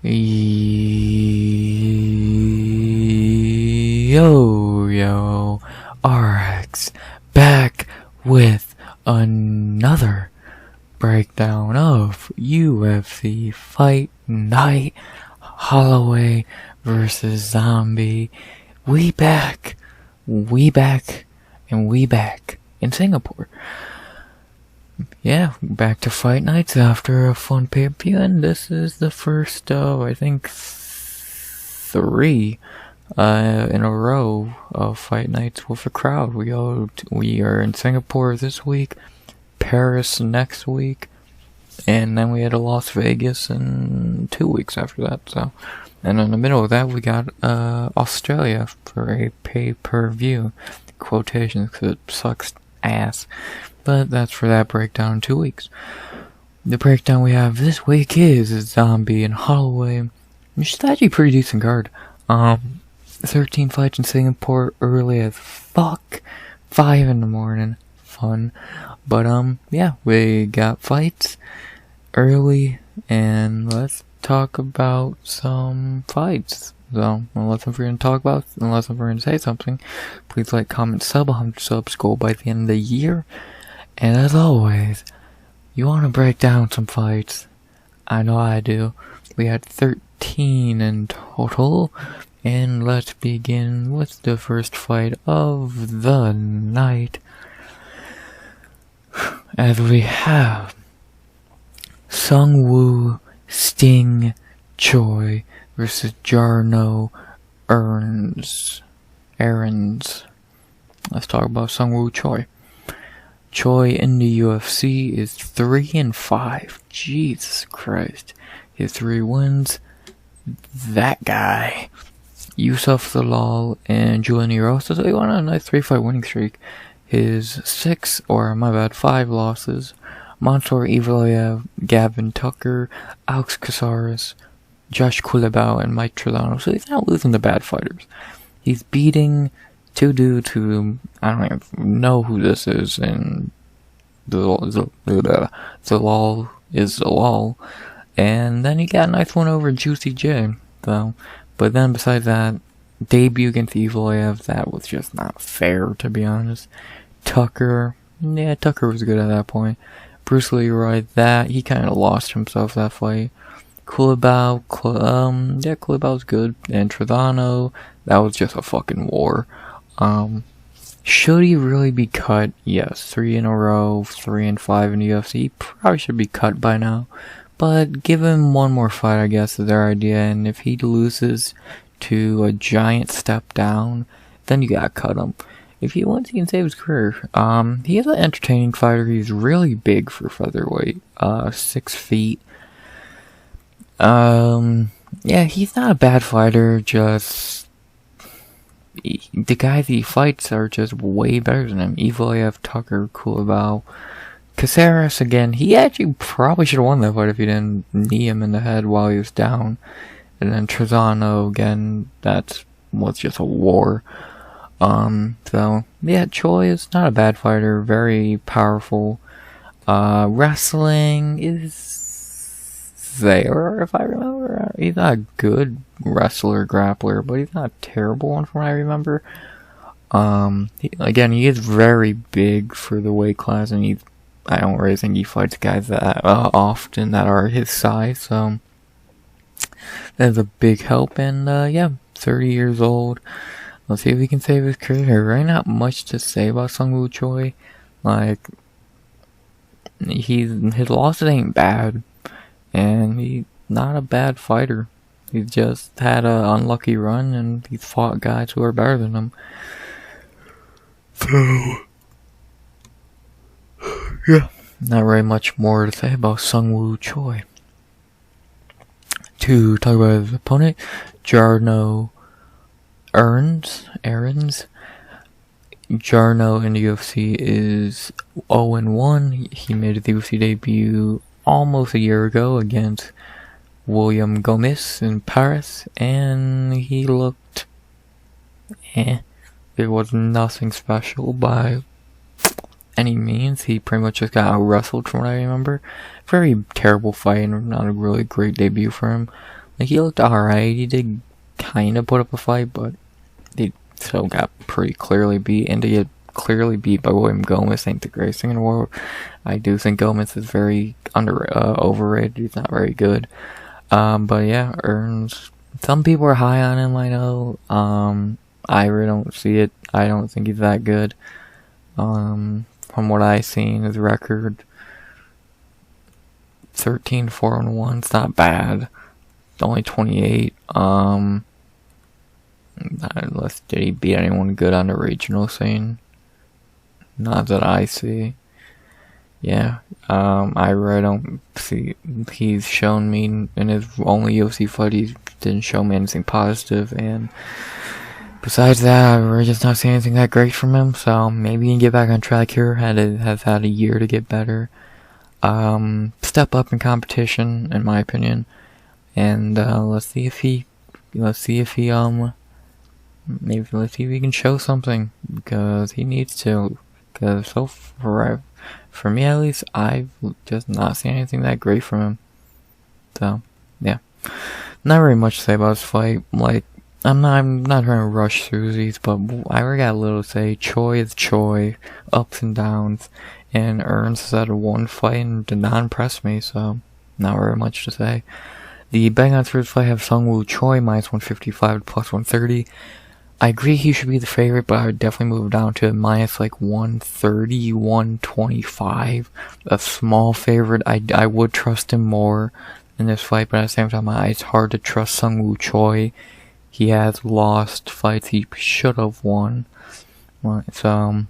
Yo, RX, back with another breakdown of UFC Fight Night, Holloway versus Zombie. We back, and we back in Singapore. Yeah, back to fight nights after a fun pay-per-view, and this is the first of, I think, 3 in a row of fight nights with a crowd. We are in Singapore this week, Paris next week, and then we had a Las Vegas in 2 weeks after that. So, and in the middle of that, we got Australia for a pay-per-view. Quotations, because it sucks ass. But that's for that breakdown in 2 weeks. The breakdown we have this week is Zombie and Holloway, which is actually a pretty decent card. 13 fights in Singapore, early as fuck. 5 in the morning. Fun. But, yeah, we got fights early, and let's talk about some fights. So, unless I'm going to say something, please like, comment, sub, 100 subs, goal by the end of the year. And as always, you want to break down some fights? I know I do. We had 13 in total, and let's begin with the first fight of the night. As we have Seung Sting Choi versus Jarno Errens. Let's talk about Seung Choi. Choi in the UFC is 3-5. Jesus Christ. His 3 wins. That guy. Yusaku and Julian Rosa. So he went on a nice 3-fight winning streak. His 5 losses. Mansour Evloev, Gavin Tucker, Alex Caceres, Josh Culibao, and Mike Trudano. So he's not losing to bad fighters. He's beating 2 dudes who, I don't even know who this is, and Zalal is Zalal. And then he got a nice one over Juicy J. So, but then besides that, debut against Evloev, that was just not fair, to be honest. Tucker was good at that point. Bruce Leroy, he kind of lost himself that fight. Culibao was good. And Trudano, that was just a fucking war. Should he really be cut? Yes, 3 in a row, 3-5 in the UFC. He probably should be cut by now. But give him one more fight, I guess, is their idea. And if he loses to a giant step down, then you gotta cut him. If he wins, he can save his career. He is an entertaining fighter. He's really big for featherweight. 6 feet. Yeah, he's not a bad fighter, just the guys he fights are just way better than him. Evloev, Tucker, Culibao. Caceres, again, he actually probably should have won that fight if he didn't knee him in the head while he was down. And then Trudano, again, that was just a war. So, yeah, Choi is not a bad fighter, very powerful. Wrestling is there, if I remember. He's not a good wrestler, grappler, but he's not a terrible one from what I remember. He is very big for the weight class, and I don't really think he fights guys that often that are his size, so that's a big help. And, 30 years old. Let's see if he can save his career. Right, not much to say about Seung Choi. Like, his losses ain't bad, and he's not a bad fighter. He's just had an unlucky run, and he's fought guys who are better than him. So, yeah, not very much more to say about Seung Choi. To talk about his opponent, Jarno Errens. Jarno in the UFC is 0-1. He made his UFC debut almost a year ago against William Gomez in Paris, and he looked It was nothing special by any means. He pretty much just got out-wrestled from what I remember. Very terrible fight and not a really great debut for him. Like, he looked alright. He did kind of put up a fight, but he still got pretty clearly beat. And to get clearly beat by William Gomez ain't the greatest thing in the world. I do think Gomez is very overrated. He's not very good. But yeah, Errens. Some people are high on him, I know. I really don't see it. I don't think he's that good. From what I've seen, his record 13-4-1. It's not bad. It's only 28. Unless did he beat anyone good on the regional scene? Not that I see. Yeah. I really don't see. He's shown me in his only UFC fight, he didn't show me anything positive, and besides that, I really just not seeing anything that great from him. So maybe he can get back on track here. Has had a year to get better. Step up in competition, in my opinion, and let's see if he can show something, because he needs to. Because for me at least, I've just not seen anything that great from him. So yeah, not very much to say about his fight. Like, I'm not trying to rush through these, but I already got a little to say. Choi is Choi, ups and downs, and Errens has had one fight and did not impress me, so not very much to say. The betting odds for this fight have Seung Choi minus 155 plus 130. I agree he should be the favorite, but I would definitely move down to minus like 130, 125. A small favorite. I would trust him more in this fight, but at the same time, it's hard to trust Seung Choi. He has lost fights he should have won. So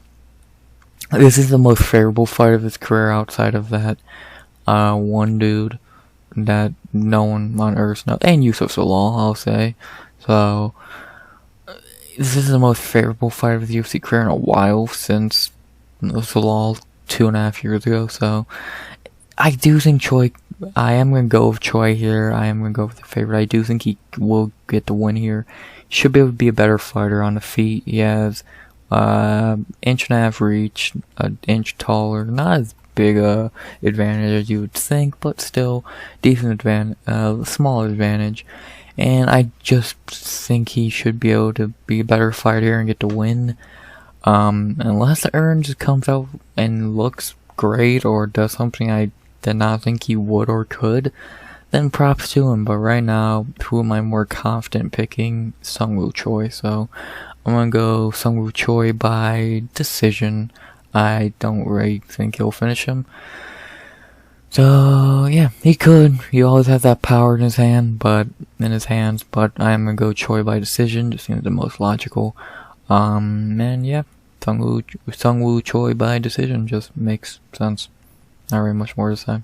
this is the most favorable fight of his career outside of that one dude that no one on earth knows, and Yusuf Salal, I'll say. So this is the most favorable fight of his UFC career in a while, since Salal 2.5 years ago. So I do think Choi. I am going to go with Choi here. I am going to go with the favorite. I do think he will get the win here. He should be able to be a better fighter on the feet. He has inch and a half reach, an inch taller. Not as big a advantage as you would think, but still decent advantage, small advantage. And I just think he should be able to be a better fighter here and get the win. Unless Errens just comes out and looks great or does something I did not think he would or could, then props to him. But right now, who am I more confident picking? Seung Choi. So I'm gonna go Seung Choi by decision. I don't really think he'll finish him. So yeah, he could. He always has that power in his hands, but I'm gonna go Choi by decision. Just seems the most logical. And yeah, Seung Choi by decision just makes sense. Not really much more to say.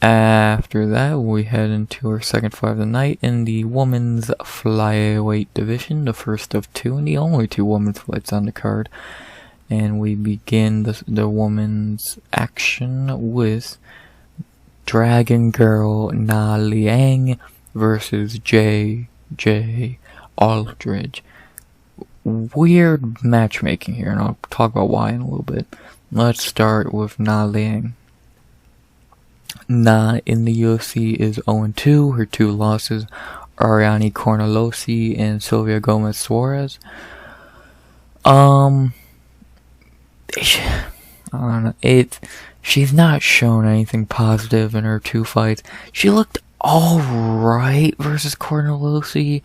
After that, we head into our second fight of the night in the women's flyweight division, the first of two and the only two women's fights on the card. And we begin the women's action with Dragon Girl Liang versus JJ Aldrich. Weird matchmaking here, and I'll talk about why in a little bit. Let's start with Liang. Na in the UFC is 0-2. Her two losses are Ariane Cornelossi and Silvia Gomez Suarez. I don't know. She's not shown anything positive in her two fights. She looked alright versus Cornelossi,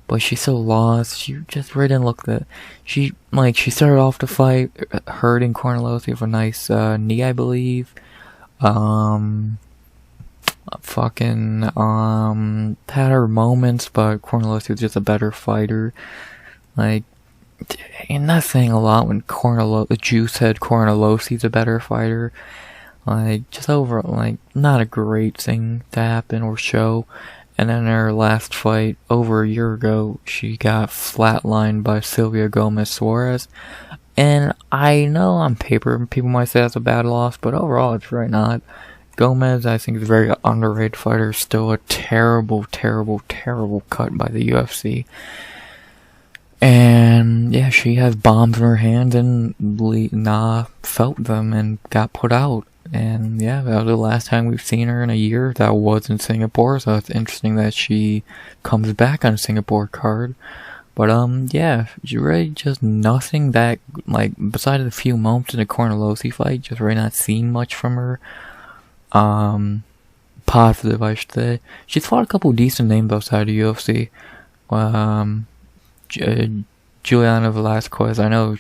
but she still lost. She just really didn't look that. She started off the fight hurting Cornelossi with a nice knee, I believe. Had her moments, but Cornelossi was just a better fighter. Like, and not saying a lot when Juicehead Cornelossi's a better fighter. Like, just overall, like, not a great thing to happen or show. And then her last fight over a year ago, she got flatlined by Silvia Gomez Suarez. And I know on paper people might say that's a bad loss, but overall it's really not. Gomez, I think, is a very underrated fighter. Still a terrible, terrible, terrible cut by the UFC. And yeah, she has bombs in her hand, and Na felt them and got put out. And yeah, that was the last time we've seen her in a year. That was in Singapore, so it's interesting that she comes back on a Singapore card. But yeah, she really just nothing that, like, besides a few moments in the Cortes-Acosta fight, just really not seen much from her. Positive, I should say. She's fought a couple decent names outside of UFC. Juliana Velasquez, I know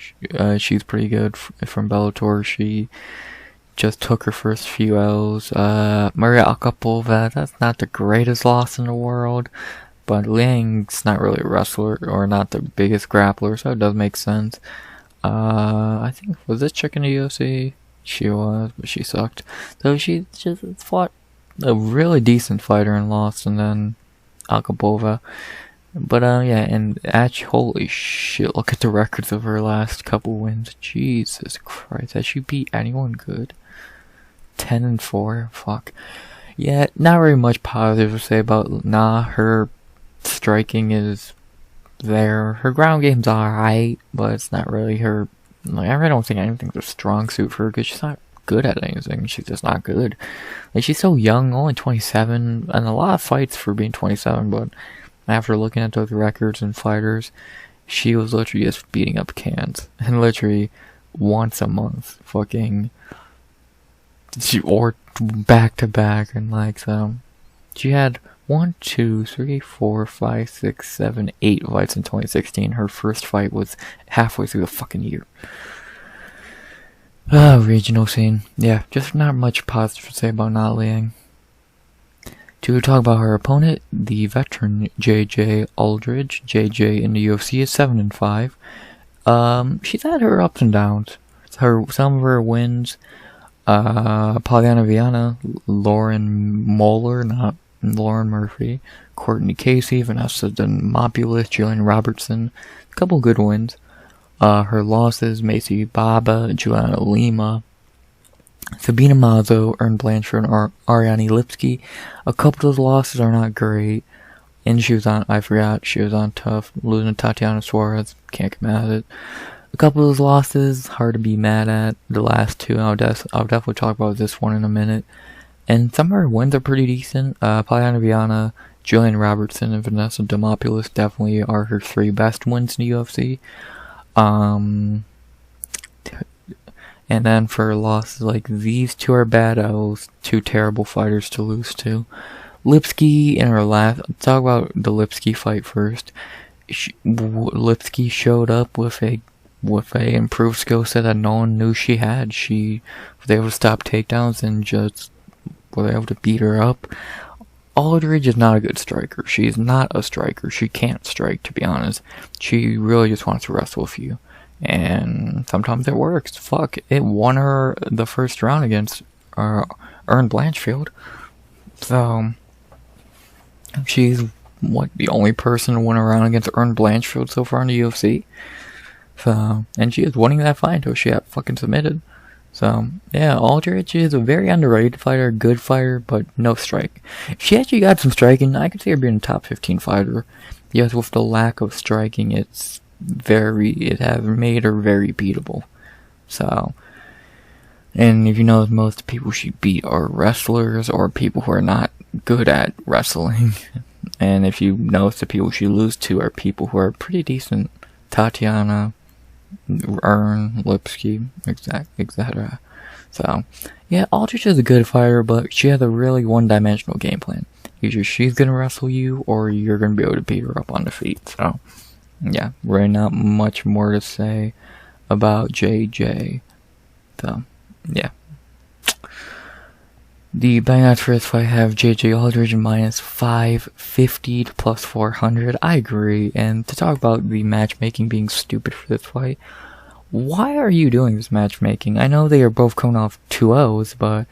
she's pretty good from Bellator. She just took her first few L's. Maria Akapova, that's not the greatest loss in the world, but Liang's not really a wrestler, or not the biggest grappler, so it does make sense. I think, was this chick in the UFC? She was, but she sucked. So she just fought a really decent fighter and lost, and then Akapova. But yeah, and actually, holy shit, look at the records of her last couple wins. Jesus Christ, has she beat anyone good? 10-4, fuck. Yeah, not very much positive to say about Na. Her striking is there. Her ground game's alright, but it's not really her. Like, I really don't think anything's a strong suit for her, because she's not good at anything. She's just not good. Like, she's so young, only 27, and a lot of fights for being 27, but after looking at those records and fighters, she was literally just beating up cans. And literally once a month. Fucking. Or back to back. And like, so. She had 1, 2, 3, 4, 5, 6, 7, 8 fights in 2016. Her first fight was halfway through the fucking year. Regional scene. Yeah, just not much positive to say about Na Liang. To talk about her opponent, the veteran JJ Aldrich. JJ in the UFC is 7-5. She's had her ups and downs. Some of her wins, Polyana Viana, Lauren Moeller, not Lauren Murphy, Courtney Casey, Vanessa Demopoulos, Jillian Robertson, a couple good wins. Her losses, Macy Baba, Joanna Lima, Sabina Mazo, Erin Blanchfield, and Ariane Lipski. A couple of those losses are not great. And she was on, I forgot, she was on Tough, losing to Tatiana Suarez, can't get mad at it. A couple of those losses, hard to be mad at. The last two, I'll definitely talk about this one in a minute. And some of her wins are pretty decent. Polyana Viana, Jillian Robertson, and Vanessa Demopoulos definitely are her 3 best wins in the UFC. And then for losses, like, these 2 are bad L's, 2 terrible fighters to lose to. Lipski in her last, talk about the Lipski fight first. Lipski showed up with a improved skill set that no one knew she had. She was able to stop takedowns and just was able to beat her up. Aldridge is not a good striker. She's not a striker. She can't strike, to be honest. She really just wants to wrestle with you. And sometimes it works. Fuck, it won her the first round against Erin Blanchfield. So, she's, the only person to win a round against Erin Blanchfield so far in the UFC. So, and she is winning that fight until she got fucking submitted. So, yeah, Aldrich is a very underrated fighter, good fighter, but no strike. If she actually got some striking, I could see her being a top 15 fighter. Yes, with the lack of striking, it has made her very beatable. So, and if you know, most people she beat are wrestlers or people who are not good at wrestling. And if you notice, the people she loses to are people who are pretty decent. Tatiana, Erin, Lipski, etc. So, yeah, Aldrich is a good fighter, but she has a really one-dimensional game plan. Either she's gonna wrestle you, or you're gonna be able to beat her up on the feet. So, yeah, really not much more to say about JJ. So, yeah. The betting odds for this fight have JJ Aldrich minus 550 to plus 400. I agree. And to talk about the matchmaking being stupid for this fight, why are you doing this matchmaking? I know they are both coming off 2-0s, but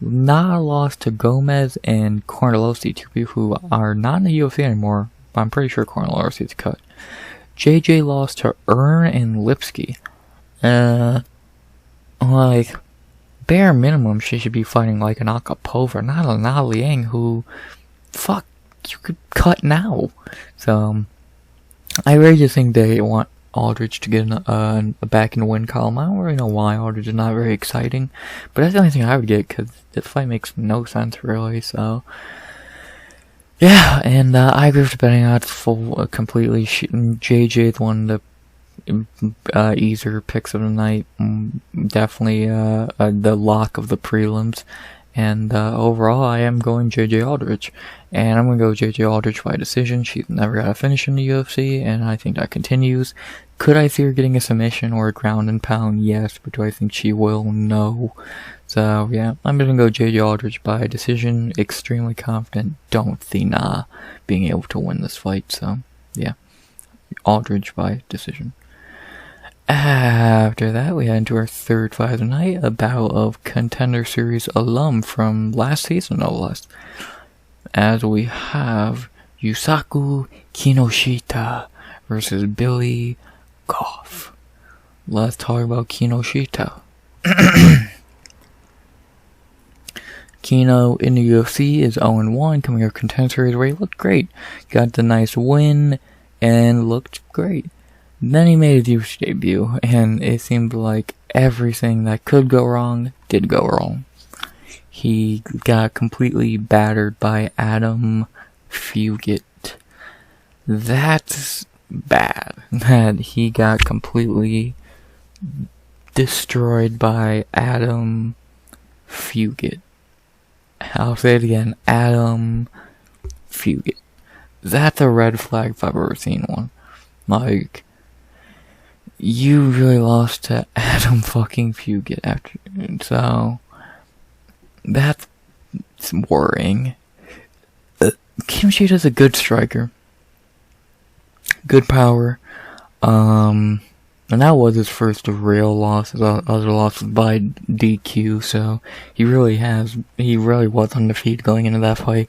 Na lost to Gomez and Cortes-Acosta, 2 people who are not in the UFC anymore, but I'm pretty sure Cortes-Acosta is cut. JJ lost to Errens and Lipski. Like, bare minimum, she should be fighting like an Akapova, not a Na Liang, who, fuck, you could cut now. So, I really just think they want Aldrich to get a back in the win column. I don't really know why Aldrich is not very exciting, but that's the only thing I would get, because this fight makes no sense really, so... Yeah, and I agree with the betting odds full completely. JJ is one of the easier picks of the night. Definitely the lock of the prelims. And overall, I am going JJ Aldrich. And I'm going to go JJ Aldrich by decision. She's never got a finish in the UFC, and I think that continues. Could I see her getting a submission or a ground and pound? Yes, but do I think she will? No. So, yeah, I'm going to go JJ Aldrich by decision. Extremely confident. Don't see being able to win this fight. So, yeah, Aldrich by decision. After that, we head into our third fight of the night, a battle of Contender Series alum from last season, no less. As we have Yusaku Kinoshita versus Billy Goff. Let's talk about Kinoshita. Kino in the UFC is 0-1, coming out of Contender Series where he looked great. Got the nice win and looked great. Then he made his UFC debut, and it seemed like everything that could go wrong did go wrong. He got completely battered by Adam Fugit. That's bad. That he got completely destroyed by Adam Fugit. I'll say it again, Adam Fugit. That's a red flag if I've ever seen one. Like, you really lost to Adam fucking Fugit after, so that's worrying. Kinoshita's a good striker, good power, and that was his first real loss. His other loss was by DQ, so he really was undefeated going into that fight.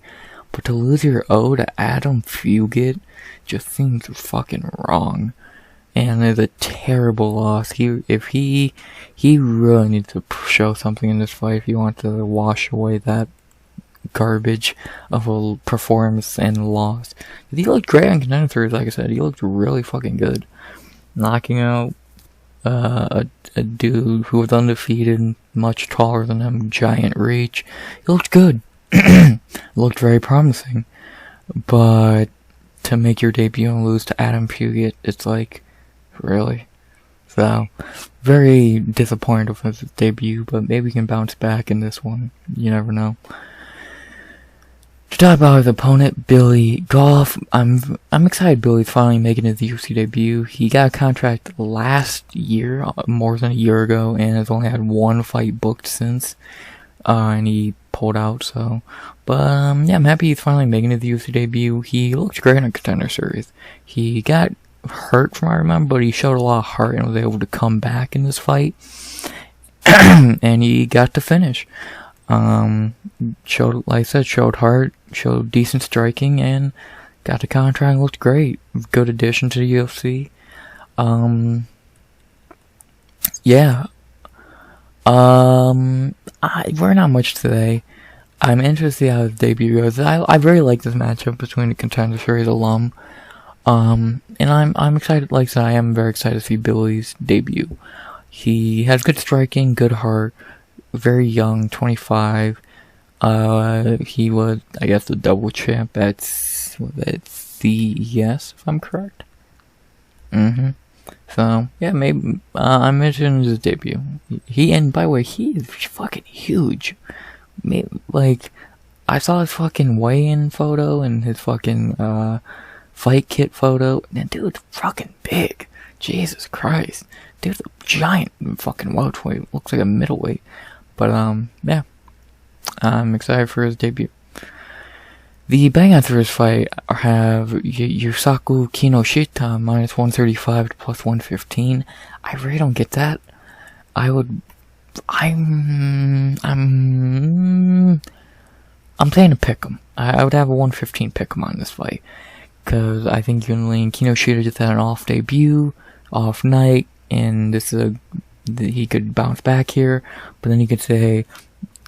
But to lose your O to Adam Fugit just seems fucking wrong. And it's a terrible loss. He really needs to show something in this fight if he wants to wash away that garbage of a performance and loss. He looked great on Contender Series, like I said. He looked really fucking good. Knocking out a dude who was undefeated, much taller than him, giant reach. He looked good. Looked very promising. But to make your debut and lose to Adam Fugit, it's like, really? So, very disappointed with his debut, but maybe he can bounce back in this one. You never know. To talk about his opponent, Billy Goff, I'm excited Billy's finally making his UFC debut. He got a contract last year, more than a year ago, and has only had one fight booked since. And he pulled out, so. But, yeah, I'm happy he's finally making his UFC debut. He looked great in a Contender Series. He got hurt from what I remember, but he showed a lot of heart and was able to come back in this fight. And he got to finish. Showed, like I said, showed heart, showed decent striking, and got the contract and looked great. Good addition to the UFC. Yeah. We're not much today. I'm interested to see how his debut goes. I really like this matchup between the Contender Series alum. And I'm excited, like I said, I am very excited to see Billy's debut. He has good striking, good heart, very young, 25. He was, I guess, the double champ at CES, if I'm correct. So, yeah, maybe, I'm interested in his debut. And by the way, he is fucking huge. Maybe, like, I saw his fucking weigh-in photo and his fucking, fight kit photo, and dude's fucking big. Jesus Christ. Dude's a giant fucking welterweight. Looks like a middleweight. But, yeah. I'm excited for his debut. The betting odds for his fight have Yusaku Kinoshita minus 135 to plus 115. I really don't get that. I'm saying to pick him. I would have a 115 pick him on this fight. Because I think you can lean Kinoshita just had an off debut, off night, and this is he could bounce back here. But then you could say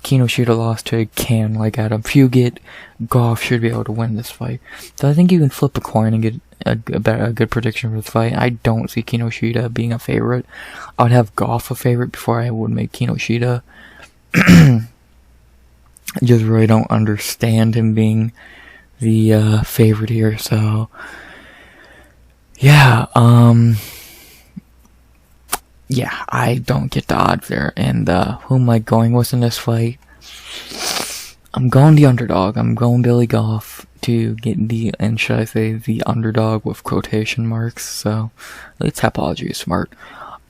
Kinoshita lost to Kenan like Adam Fugit. Goff should be able to win this fight. So I think you can flip a coin and get a good prediction for this fight. I don't see Kinoshita being a favorite. I would have Goff a favorite before I would make Kinoshita. I just really don't understand him being the favorite here. So yeah, yeah, I don't get the odds there. And who am I going with in this fight? I'm going the underdog. I'm going Billy Goff to get the, and should I say the underdog with quotation marks. So at least Tapology is smart.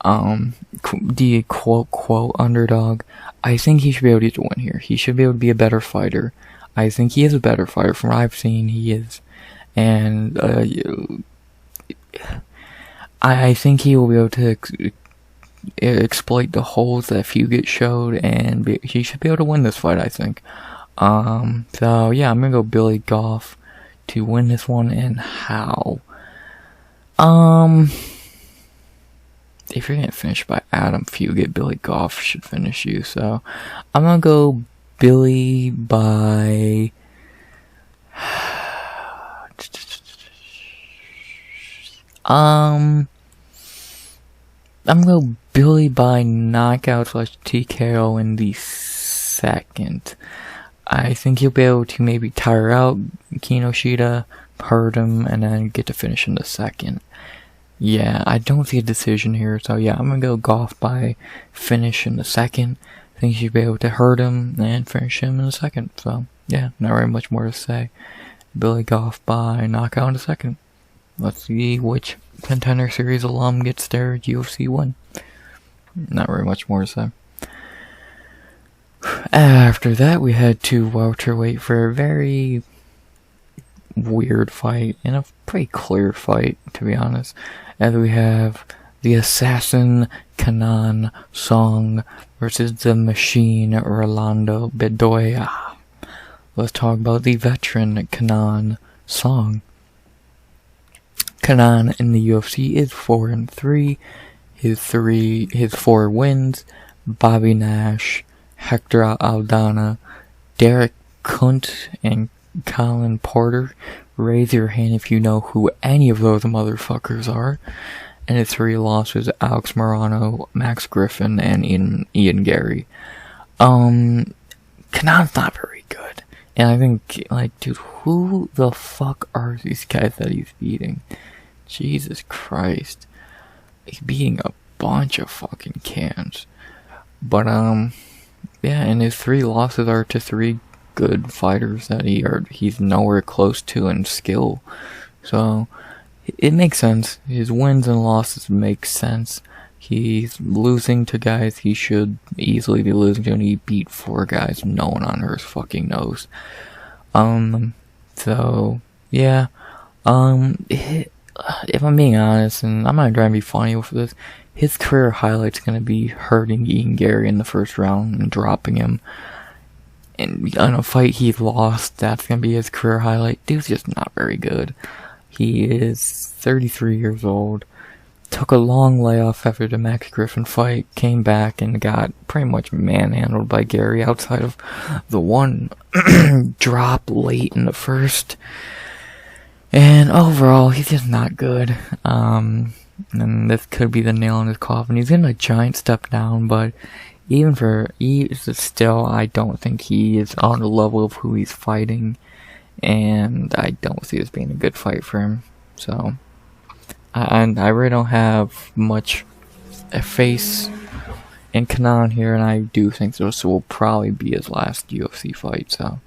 The quote underdog. I think he should be able to win here. He should be able to be a better fighter. I think he is a better fighter. From what I've seen, he is. And I think he will be able to exploit the holes that Fugit showed, and he should be able to win this fight, I think. So yeah, I'm gonna go Billy Goff to win this one. And how? If you're gonna finish by Adam Fugit, Billy Goff should finish you. So I'm gonna go Billy by I'm gonna go Billy by knockout / TKO in the second. I think he'll be able to maybe tire out Kinoshita, hurt him, and then get to finish in the second. Yeah, I don't see a decision here, so yeah, I'm gonna go Goff by finish in the second. I think he'll be able to hurt him and finish him in the second. So yeah, not very much more to say. Billy Goff by knockout in the second. Let's see which Contender Series alum gets their UFC win. Not very much more to say. After that, we had to welterweight for a very weird fight, and a pretty clear fight, to be honest. As we have the assassin Kenan Seung versus the machine Rolando Bedoya. Let's talk about the veteran Kenan Seung. Kenan in the UFC is 4-3. His 4 wins: Bobby Nash, Hector Aldana, Derek Kunt, and Colin Porter. Raise your hand if you know who any of those motherfuckers are. And his 3 losses: Alex Morano, Max Griffin, and Ian Gary. Kenan's not very good. And I think, like, dude, who the fuck are these guys that he's beating? Jesus Christ. He's beating a bunch of fucking cans. But, yeah, and his 3 losses are to 3 good fighters that he's nowhere close to in skill. So, it makes sense. His wins and losses make sense. He's losing to guys he should easily be losing to, and he beat 4 guys no one on earth fucking knows. So, yeah. If I'm being honest, and I'm not trying to be funny with this, his career highlight's gonna be hurting Ian Gary in the first round and dropping him. And in a fight he lost, that's gonna be his career highlight. Dude's just not very good. He is 33 years old. Took a long layoff after the Max Griffin fight, came back and got pretty much manhandled by Gary outside of the one drop late in the first. And overall, he's just not good. And this could be the nail in his coffin. He's in a giant step down, but still, I don't think he is on the level of who he's fighting. And I don't see this being a good fight for him. So, I really don't have much faith in Kenan here, and I do think this will probably be his last UFC fight. So,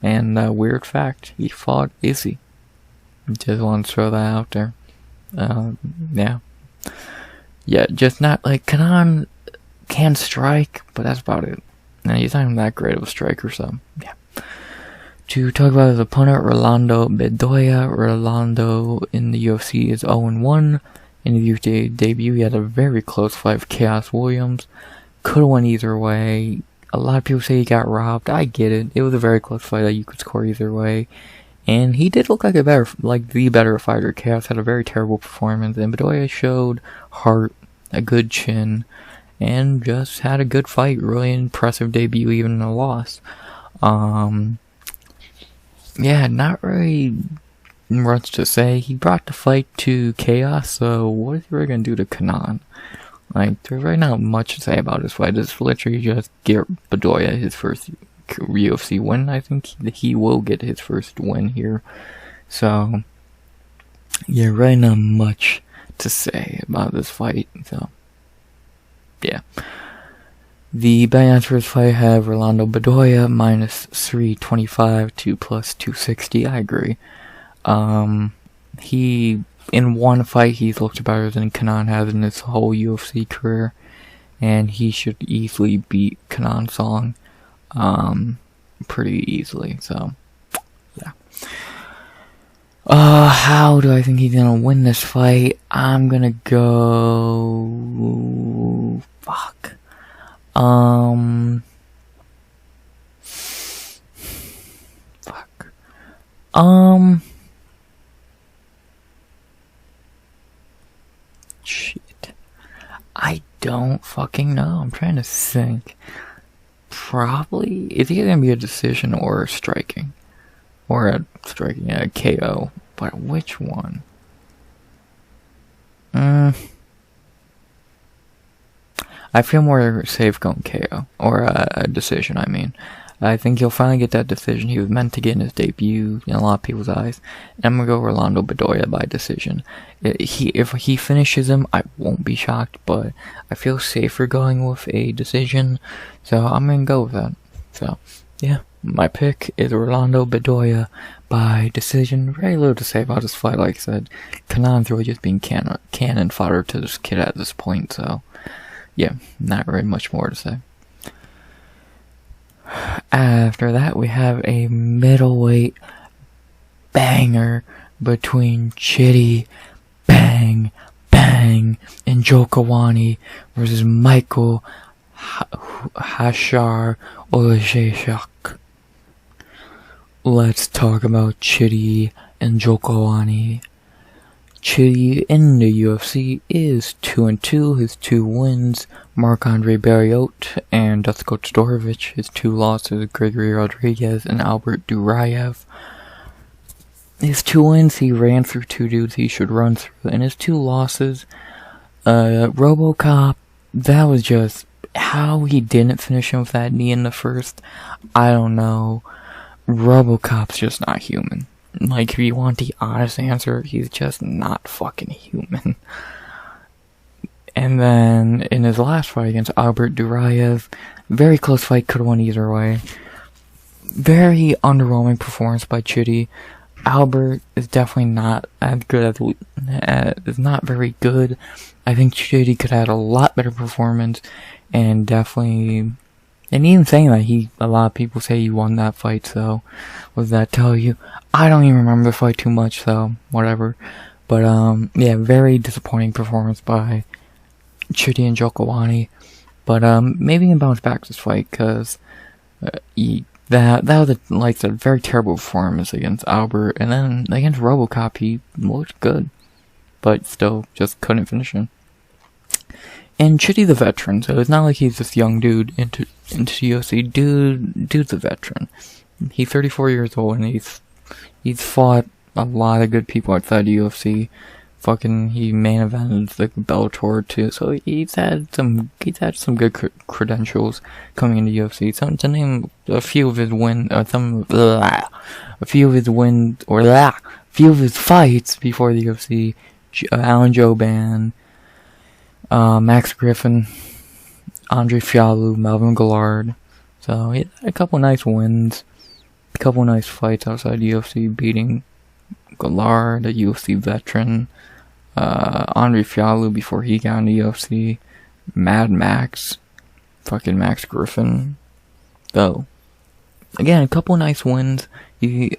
and weird fact, he fought Izzy. Just want to throw that out there. Yeah, just not like Kenan can strike, but that's about it. And he's not even that great of a striker, so yeah. To talk about his opponent, Rolando Bedoya. Rolando in the UFC is 0-1. In the UFC debut, he had a very close fight with Chaos Williams. Could have went either way. A lot of people say he got robbed. I get it. It was a very close fight that you could score either way. And he did look like the better fighter. Chaos had a very terrible performance, and Bedoya showed heart, a good chin, and just had a good fight. Really impressive debut, even in a loss. Yeah, not really much to say. He brought the fight to chaos, so what is he really gonna do to Kenan? Like, there's really not much to say about this fight. It's literally just get Bedoya his first UFC win. I think he will get his first win here. So, yeah, really not much to say about this fight. So, yeah. The betting odds for this fight have Rolando Bedoya minus 325 to plus 260. I agree. He, in one fight, he's looked better than Kenan has in his whole UFC career, and he should easily beat Kenan Seung, pretty easily. So, yeah. How do I think he's gonna win this fight? I'm gonna go. Fuck. Shit. I don't fucking know. I'm trying to think. Probably. It's either gonna be a decision or a striking. Or a striking, a KO. But which one? I feel more safe going KO. Or a decision, I mean. I think he'll finally get that decision he was meant to get in his debut in a lot of people's eyes. And I'm going to go Rolando Bedoya by decision. If he finishes him, I won't be shocked, but I feel safer going with a decision. So I'm going to go with that. So, yeah. My pick is Rolando Bedoya by decision. Very little to say about this fight, like I said. Kenan's really just being cannon fodder to this kid at this point, so yeah, not very much more to say. After that, we have a middleweight banger between Chidi, bang, bang, and Njokuani versus Michał Hashar Oleksiejczuk. Let's talk about Chidi and Njokuani. Chidi in the UFC is 2-2, his 2 wins, Marc-Andre Barriault and Dusko Todorovic, his 2 losses, Gregory Rodriguez and Albert Duraev. His 2 wins, he ran through 2 dudes he should run through, and his 2 losses, RoboCop, that was just, how he didn't finish him with that knee in the first, I don't know. RoboCop's just not human. Like, if you want the honest answer, he's just not fucking human. And then, in his last fight against Albert Duraev, very close fight, could've won either way. Very underwhelming performance by Chidi. Albert is definitely not as good is not very good. I think Chidi could have had a lot better performance, and definitely, and even saying that, a lot of people say he won that fight, so what does that tell you? I don't even remember the fight too much, so whatever. But, yeah, very disappointing performance by Chidi and Njokuani. But, maybe he can bounce back this fight, because, that was a very terrible performance against Albert, and then against RoboCop, he looked good, but still just couldn't finish him. And Chidi the veteran, so it's not like he's this young dude into UFC. Dude's a veteran. He's 34 years old, and he's fought a lot of good people outside the UFC. He main evented the Bellator too, so he's had some good credentials coming into UFC. To name a few of his few of his fights before the UFC: Alan Jouban, Max Griffin, Andre Fialho, Melvin Gillard. So he had a couple nice wins, a couple nice fights outside the UFC, beating Gillard, a UFC veteran. Andre Fialho before he got into UFC, Mad Max, fucking Max Griffin. So, again, a couple nice wins, Chidi's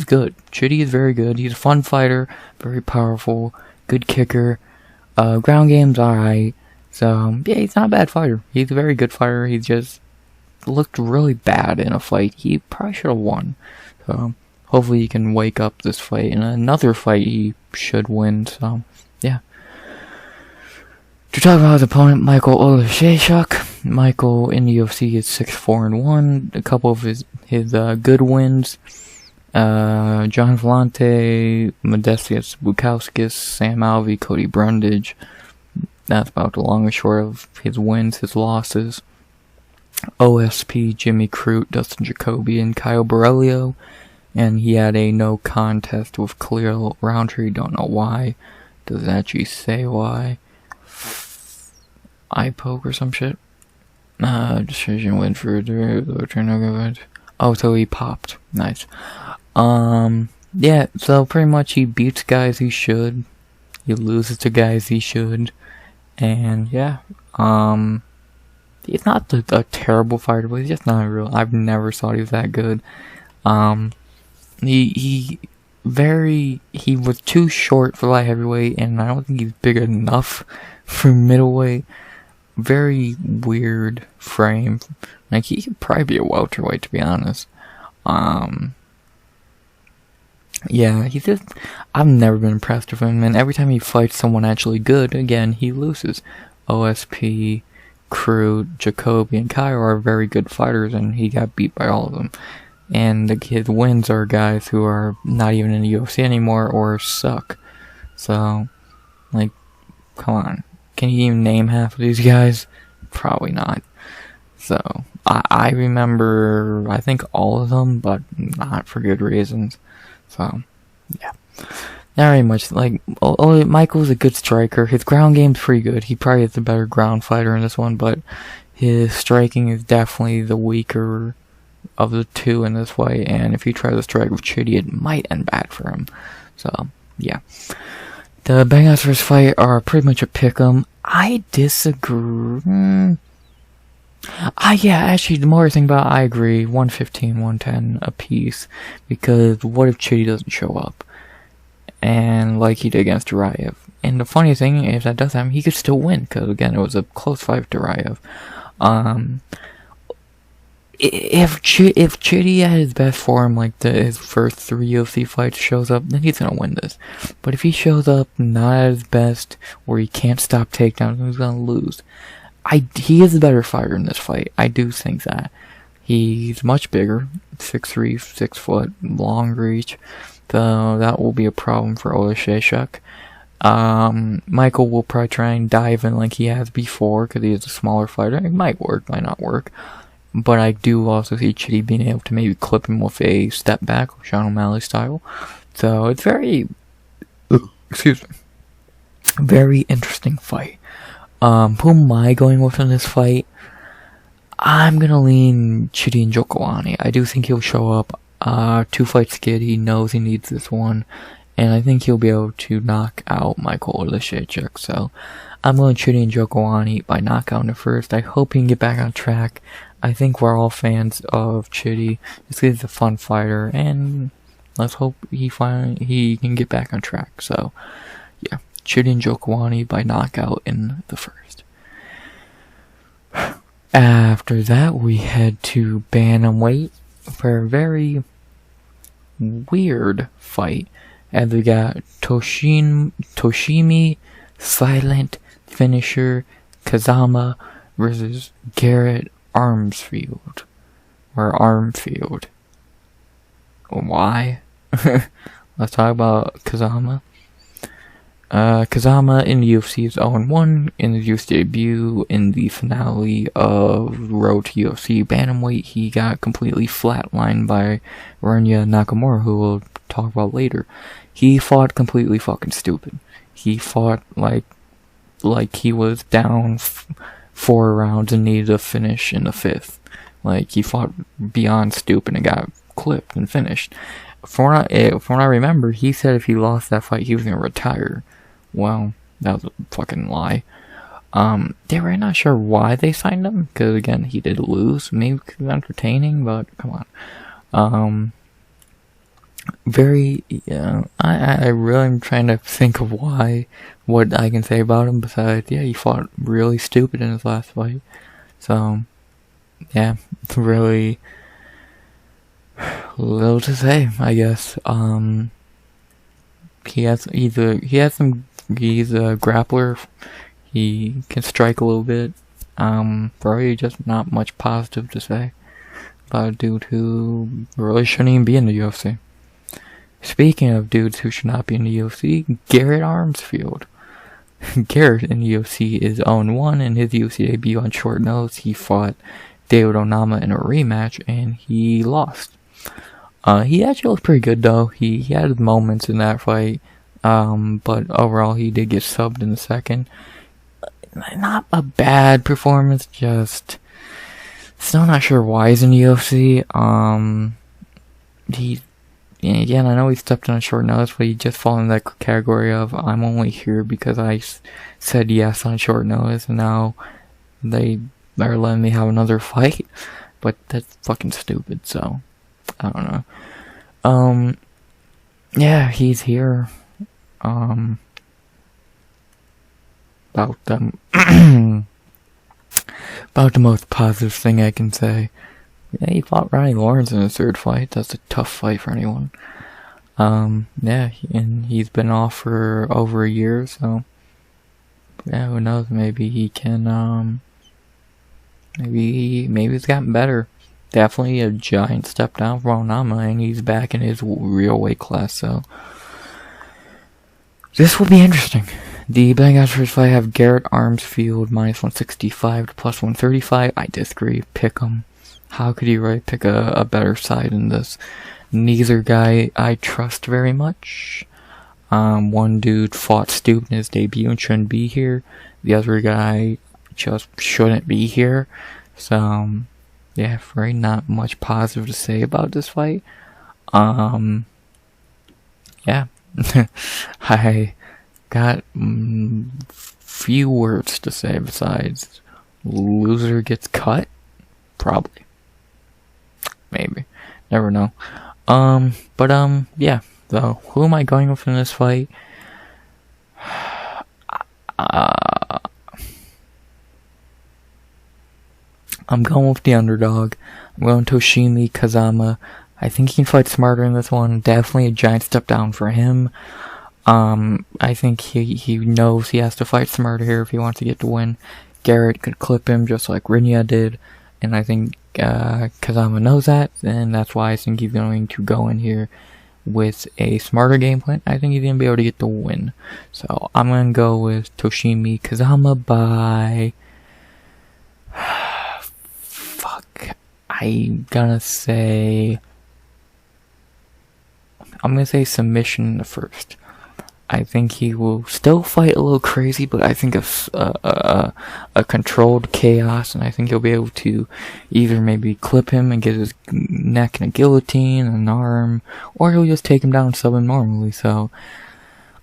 good. Chidi is very good. He's a fun fighter, very powerful, good kicker. Ground game's alright. So, yeah, he's not a bad fighter. He's a very good fighter. He just looked really bad in a fight he probably should have won. So, hopefully he can wake up this fight. In another fight he should win, so, yeah. To talk about his opponent, Michał Oleksiejczuk. Michał in the UFC is 6-4-1. A couple of his good wins. John Vellante, Modestas Bukauskas, Sam Alvey, Cody Brundage. That's about the long and short of his wins, his losses. OSP, Jimmy Crute, Dustin Jacoby, and Kyle Borrello. And he had a no contest with Khalil Roundtree. Don't know why. Does it actually say why? Eye poke or some shit? Decision win for the oh, so he popped. Nice. Yeah, so pretty much he beats guys he should. He loses to guys he should. And yeah, he's not a terrible fighter, but he's just not real. I've never thought he was that good. He was too short for light heavyweight, and I don't think he's big enough for middleweight. Very weird frame. Like, he could probably be a welterweight, to be honest. Yeah, he's just, I've never been impressed with him, and every time he fights someone actually good, again, he loses. OSP, Crew, Jacoby, and Kyle are very good fighters, and he got beat by all of them. And his wins are guys who are not even in the UFC anymore, or suck. So, like, come on. Can you even name half of these guys? Probably not. So, I remember, I think all of them, but not for good reasons. So, yeah. Not very much. Like, Michael's a good striker. His ground game's pretty good. He probably is the better ground fighter in this one, but his striking is definitely the weaker of the two in this fight. And if he tries to strike with Chidi, it might end bad for him. So, yeah. The bangouts for this fight are pretty much a pick'em. I disagree. Yeah, actually, the more I think about it, I agree. 115, 110 apiece. Because what if Chidi doesn't show up? And like he did against Duraev. And the funny thing, if that does happen, he could still win. Because again, it was a close fight with Duraev. If Chidi at his best form, like his first 3 UFC fights, shows up, then he's gonna win this. But if he shows up not at his best, or he can't stop takedowns, he's gonna lose. He is a better fighter in this fight. I do think that. He's much bigger, 6'3", 6 foot, long reach. So that will be a problem for Oleksiejczuk. Michael will probably try and dive in like he has before, because he is a smaller fighter. It might work, might not work. But I do also see Chidi being able to maybe clip him with a step back, Sean O'Malley style. So it's very, very interesting fight. Who am I going with in this fight? I'm gonna lean Chidi Njokuani. I do think he'll show up. 2 fights kid, he knows he needs this one. And I think he'll be able to knock out Michał Oleksiejczuk. So I'm going Chidi Njokuani by knockout in the first. I hope he can get back on track. I think we're all fans of Chidi. This is a fun fighter, and let's hope he can get back on track. So, yeah, Chidi Njokuani by knockout in the first. After that, we head to bantamweight for a very weird fight, as we got Toshiomi, silent finisher, Kazama versus Garrett Armfield. Why? Let's talk about Kazama. Kazama in the UFC is 0-1 in his UFC debut. In the finale of Road to UFC Bantamweight, he got completely flatlined by Rinya Nakamura, who we'll talk about later. He fought completely fucking stupid. He fought like he was down 4 rounds and needed a finish in the 5th. Like, he fought beyond stupid and got clipped and finished. From what I remember, he said if he lost that fight, he was gonna retire. Well, that was a fucking lie. They were not sure why they signed him, because again, he did lose. Maybe because it was entertaining, but come on. I really am trying to think of what I can say about him besides, yeah, he fought really stupid in his last fight. So, yeah, it's really little to say, I guess. He's a grappler. He can strike a little bit. Probably just not much positive to say about a dude who really shouldn't even be in the UFC. Speaking of dudes who should not be in the UFC, Garrett Armfield. Garrett in the UFC is 0-1 in his UFC debut on short notice. He fought David Onama in a rematch and he lost. He actually looked pretty good though. He had moments in that fight, but overall he did get subbed in the second. Not a bad performance, just still not sure why he's in the UFC. Again, I know he stepped on short notice, but he just fall in that category of I'm only here because I said yes on short notice, and now they are letting me have another fight. But that's fucking stupid, so I don't know. Yeah, he's here. About the most positive thing I can say. Yeah, he fought Ronnie Lawrence in his third fight. That's a tough fight for anyone. Yeah, and he's been off for over a year, so yeah, who knows? Maybe he can. Maybe he's gotten better. Definitely a giant step down from Onama, and he's back in his real weight class. So this will be interesting. The betting odds for this fight have Garrett Armfield -165 to +135. I disagree. Pick him. How could you really pick a better side in this? Neither guy I trust very much. One dude fought stupid in his debut and shouldn't be here. The other guy just shouldn't be here. So, yeah, very not much positive to say about this fight. Yeah. I got few words to say besides loser gets cut? Probably. Maybe. Never know. Yeah. So, who am I going with in this fight? I'm going with the underdog. I'm going Toshiomi Kazama. I think he can fight smarter in this one. Definitely a giant step down for him. I think he knows he has to fight smarter here if he wants to get the win. Garrett could clip him just like Rinya did, and I think Kazama knows that, and that's why I think he's going to go in here with a smarter game plan. I think he's going to be able to get the win. So I'm going to go with Toshiomi Kazama by... I'm going to say submission in the first. I think he will still fight a little crazy, but I think a controlled chaos, and I think he'll be able to either maybe clip him and get his neck in a guillotine, an arm, or he'll just take him down and sub him normally. So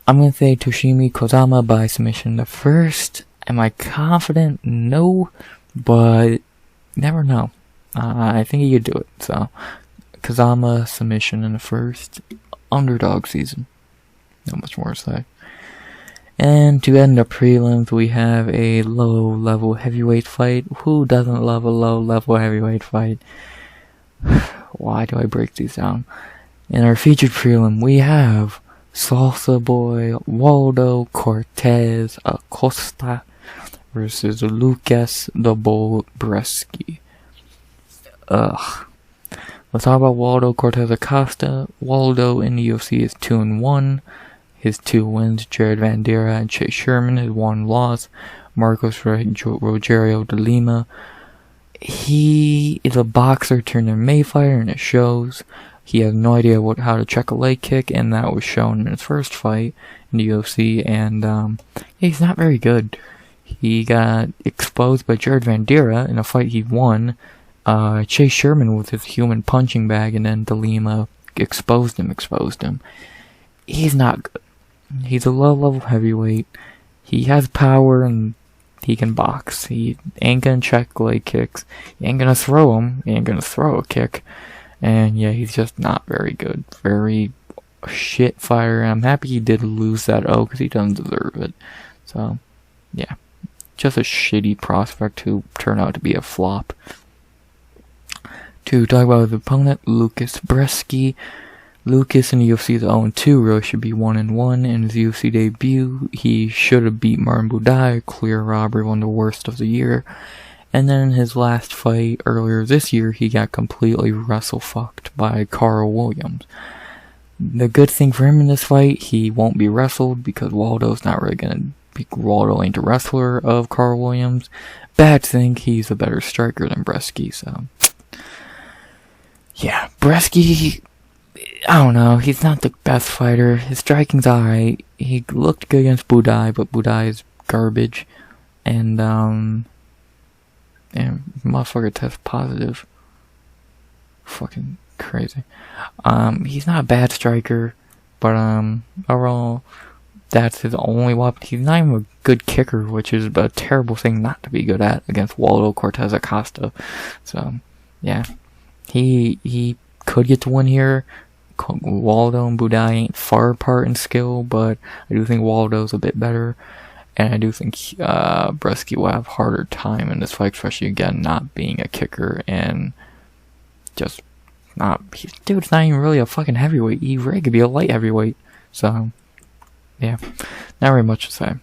I'm going to say Toshiomi Kazama by submission in the first. Am I confident? No, but never know. I think he could do it. So Kazama submission in the first. Underdog season. Not much more to say. And to end the prelims, we have a low-level heavyweight fight. Who doesn't love a low-level heavyweight fight? Why do I break these down? In our featured prelim, we have Salsa Boy Waldo Cortes-Acosta versus Łukasz the Bull Brzeski. Let's talk about Waldo Cortes-Acosta. Waldo in the UFC is 2-1. His 2 wins, Jared Vandeira and Chase Sherman. His 1 loss, Marcos Rogerio de Lima. He is a boxer turned MMA fighter, and it shows. He has no idea how to check a leg kick, and that was shown in his first fight in the UFC. And he's not very good. He got exposed by Jared Vandeira in a fight he won. Chase Sherman with his human punching bag, and then de Lima exposed him. He's not good. He's a low-level heavyweight. He has power and he can box. He ain't gonna check leg kicks. He ain't gonna throw them. He ain't gonna throw a kick. And yeah, he's just not very good. Very shit fighter. I'm happy he did lose that O because he doesn't deserve it. So, yeah. Just a shitty prospect who turned out to be a flop. To talk about his opponent, Łukasz Brzeski. Lucas in the UFC's 0-2 really should be 1-1. In his UFC debut, he should have beat Martin Buday, clear robbery, one of the worst of the year. And then in his last fight earlier this year, he got completely wrestle-fucked by Carl Williams. The good thing for him in this fight, he won't be wrestled because Waldo's not really gonna be. Waldo ain't a wrestler of Carl Williams. Bad thing, he's a better striker than Brzeski, so. Yeah, Brzeski, I don't know, he's not the best fighter. His striking's alright. He looked good against Buday, but Buday is garbage. And motherfucker test positive. Fucking crazy. He's not a bad striker, but overall, that's his only weapon. He's not even a good kicker, which is a terrible thing not to be good at against Waldo, Cortes-Acosta. So, yeah. He could get the win here. Waldo and Buday ain't far apart in skill, but I do think Waldo's a bit better. And I do think Brzeski will have a harder time in this fight, especially again not being a kicker and just not. Dude's not even really a fucking heavyweight. He really could be a light heavyweight. So, yeah, not very much to say.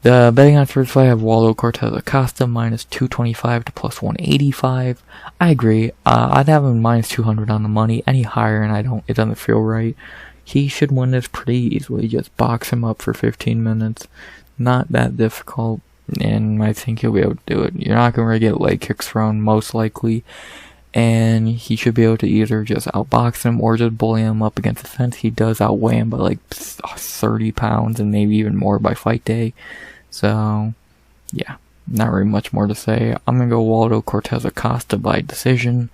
The betting on first fight have Waldo Cortes-Acosta minus 225 to plus 185. I agree. I'd have him minus 200 on the money. Any higher, and it doesn't feel right. He should win this pretty easily. Just box him up for 15 minutes. Not that difficult, and I think he'll be able to do it. You're not going to really get leg kicks thrown, most likely, and he should be able to either just outbox him or just bully him up against the fence. He does outweigh him by like 30 pounds and maybe even more by fight day. So, yeah, not very much more to say. I'm going to go Waldo Cortes-Acosta by decision.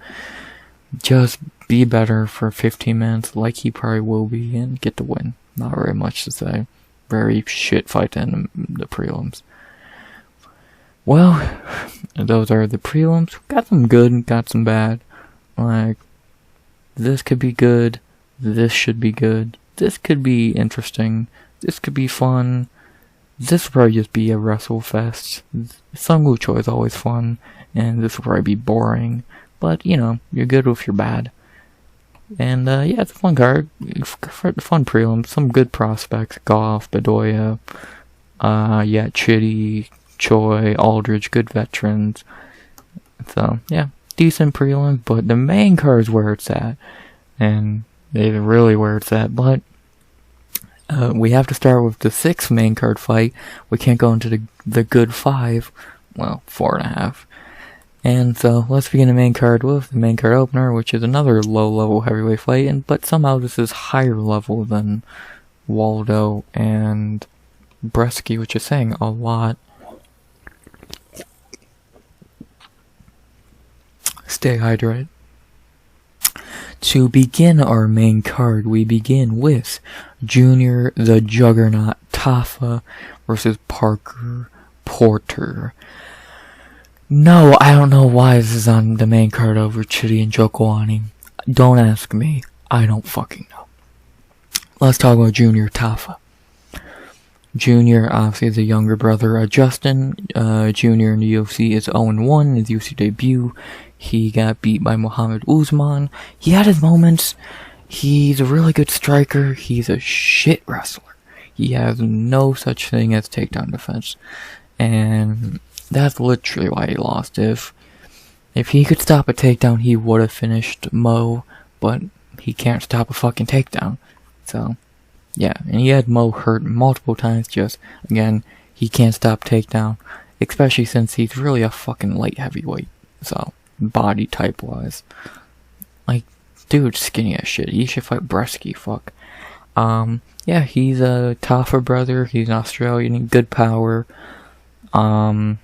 Just be better for 15 minutes like he probably will be and get the win. Not very much to say. Very shit fight in the prelims. Well, those are the prelims. Got some good, got some bad. Like, this could be good. This should be good. This could be interesting. This could be fun. This will probably just be a wrestle fest. Seung Choi is always fun, and this will probably be boring. But, you know, you're good if you're bad. And, yeah, it's a fun card. Fun prelim. Some good prospects. Goff, Bedoya, Chidi, Choi, Aldrich, good veterans. So, yeah, decent prelim, but the main card is where it's at. And it's really where it's at, but we have to start with the 6th main card fight. We can't go into the good 5. Well, 4.5. And so, let's begin the main card with the main card opener, which is another low-level heavyweight fight, but somehow this is higher level than Waldo and Brzeski, which is saying a lot. Stay hydrated. To begin our main card, we begin with Junior the Juggernaut Tafa versus Parker Porter. No, I don't know why this is on the main card over Chidi and Njokuani. Don't ask me. I don't fucking know. Let's talk about Junior Tafa. Junior, obviously, is a younger brother of Justin. Junior in the UFC is 0-1 in his UFC debut. He got beat by Muhammad Usman. He had his moments. He's a really good striker. He's a shit wrestler. He has no such thing as takedown defense. And that's literally why he lost. If he could stop a takedown, he would have finished Mo, but he can't stop a fucking takedown. So, yeah, and he had Mo hurt multiple times, just, again, he can't stop takedown, especially since he's really a fucking light heavyweight, so, body type-wise. Like, dude, skinny as shit. He should fight Brzeski, fuck. Yeah, he's a Tafa brother, he's an Australian, good power, and